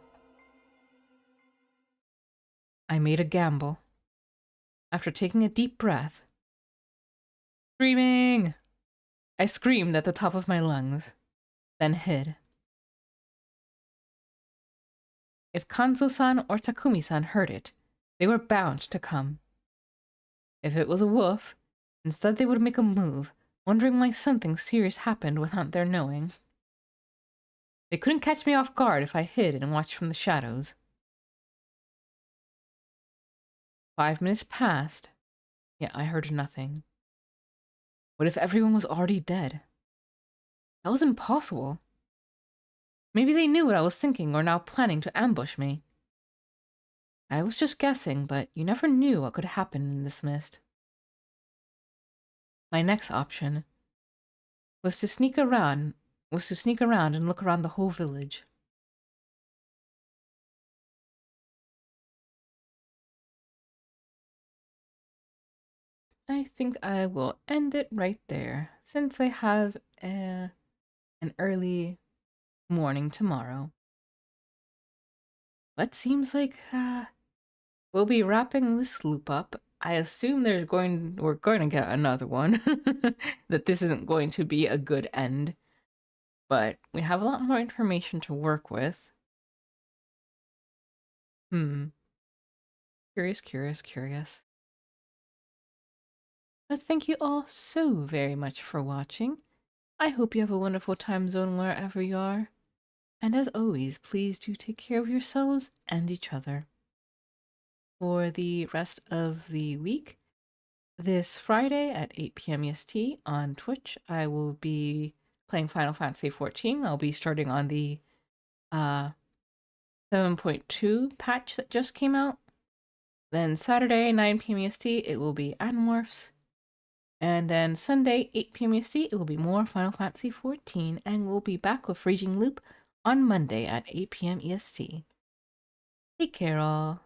I made a gamble. After taking a deep breath, screaming! I screamed at the top of my lungs, then hid. If Kanzo-san or Takumi-san heard it, they were bound to come. If it was a wolf, instead they would make a move, wondering why something serious happened without their knowing. They couldn't catch me off guard if I hid and watched from the shadows. 5 minutes passed, yet I heard nothing. What if everyone was already dead? That was impossible. Maybe they knew what I was thinking or now planning to ambush me. I was just guessing, but you never knew what could happen in this mist. My next option was to sneak around and look around the whole village. I think I will end it right there, since I have an early morning tomorrow. But seems like we'll be wrapping this loop up. I assume we're going to get another one. That this isn't going to be a good end. But we have a lot more information to work with. Curious. But thank you all so very much for watching. I hope you have a wonderful time zone wherever you are. And as always, please do take care of yourselves and each other. For the rest of the week, this Friday at 8 p.m. EST on Twitch, I will be playing Final Fantasy XIV. I'll be starting on the 7.2 patch that just came out. Then Saturday, 9 p.m. EST, it will be Animorphs. And then Sunday, 8 p.m. EST, it will be more Final Fantasy XIV, and we'll be back with Raging Loop on Monday at 8 p.m. EST. Take care, all.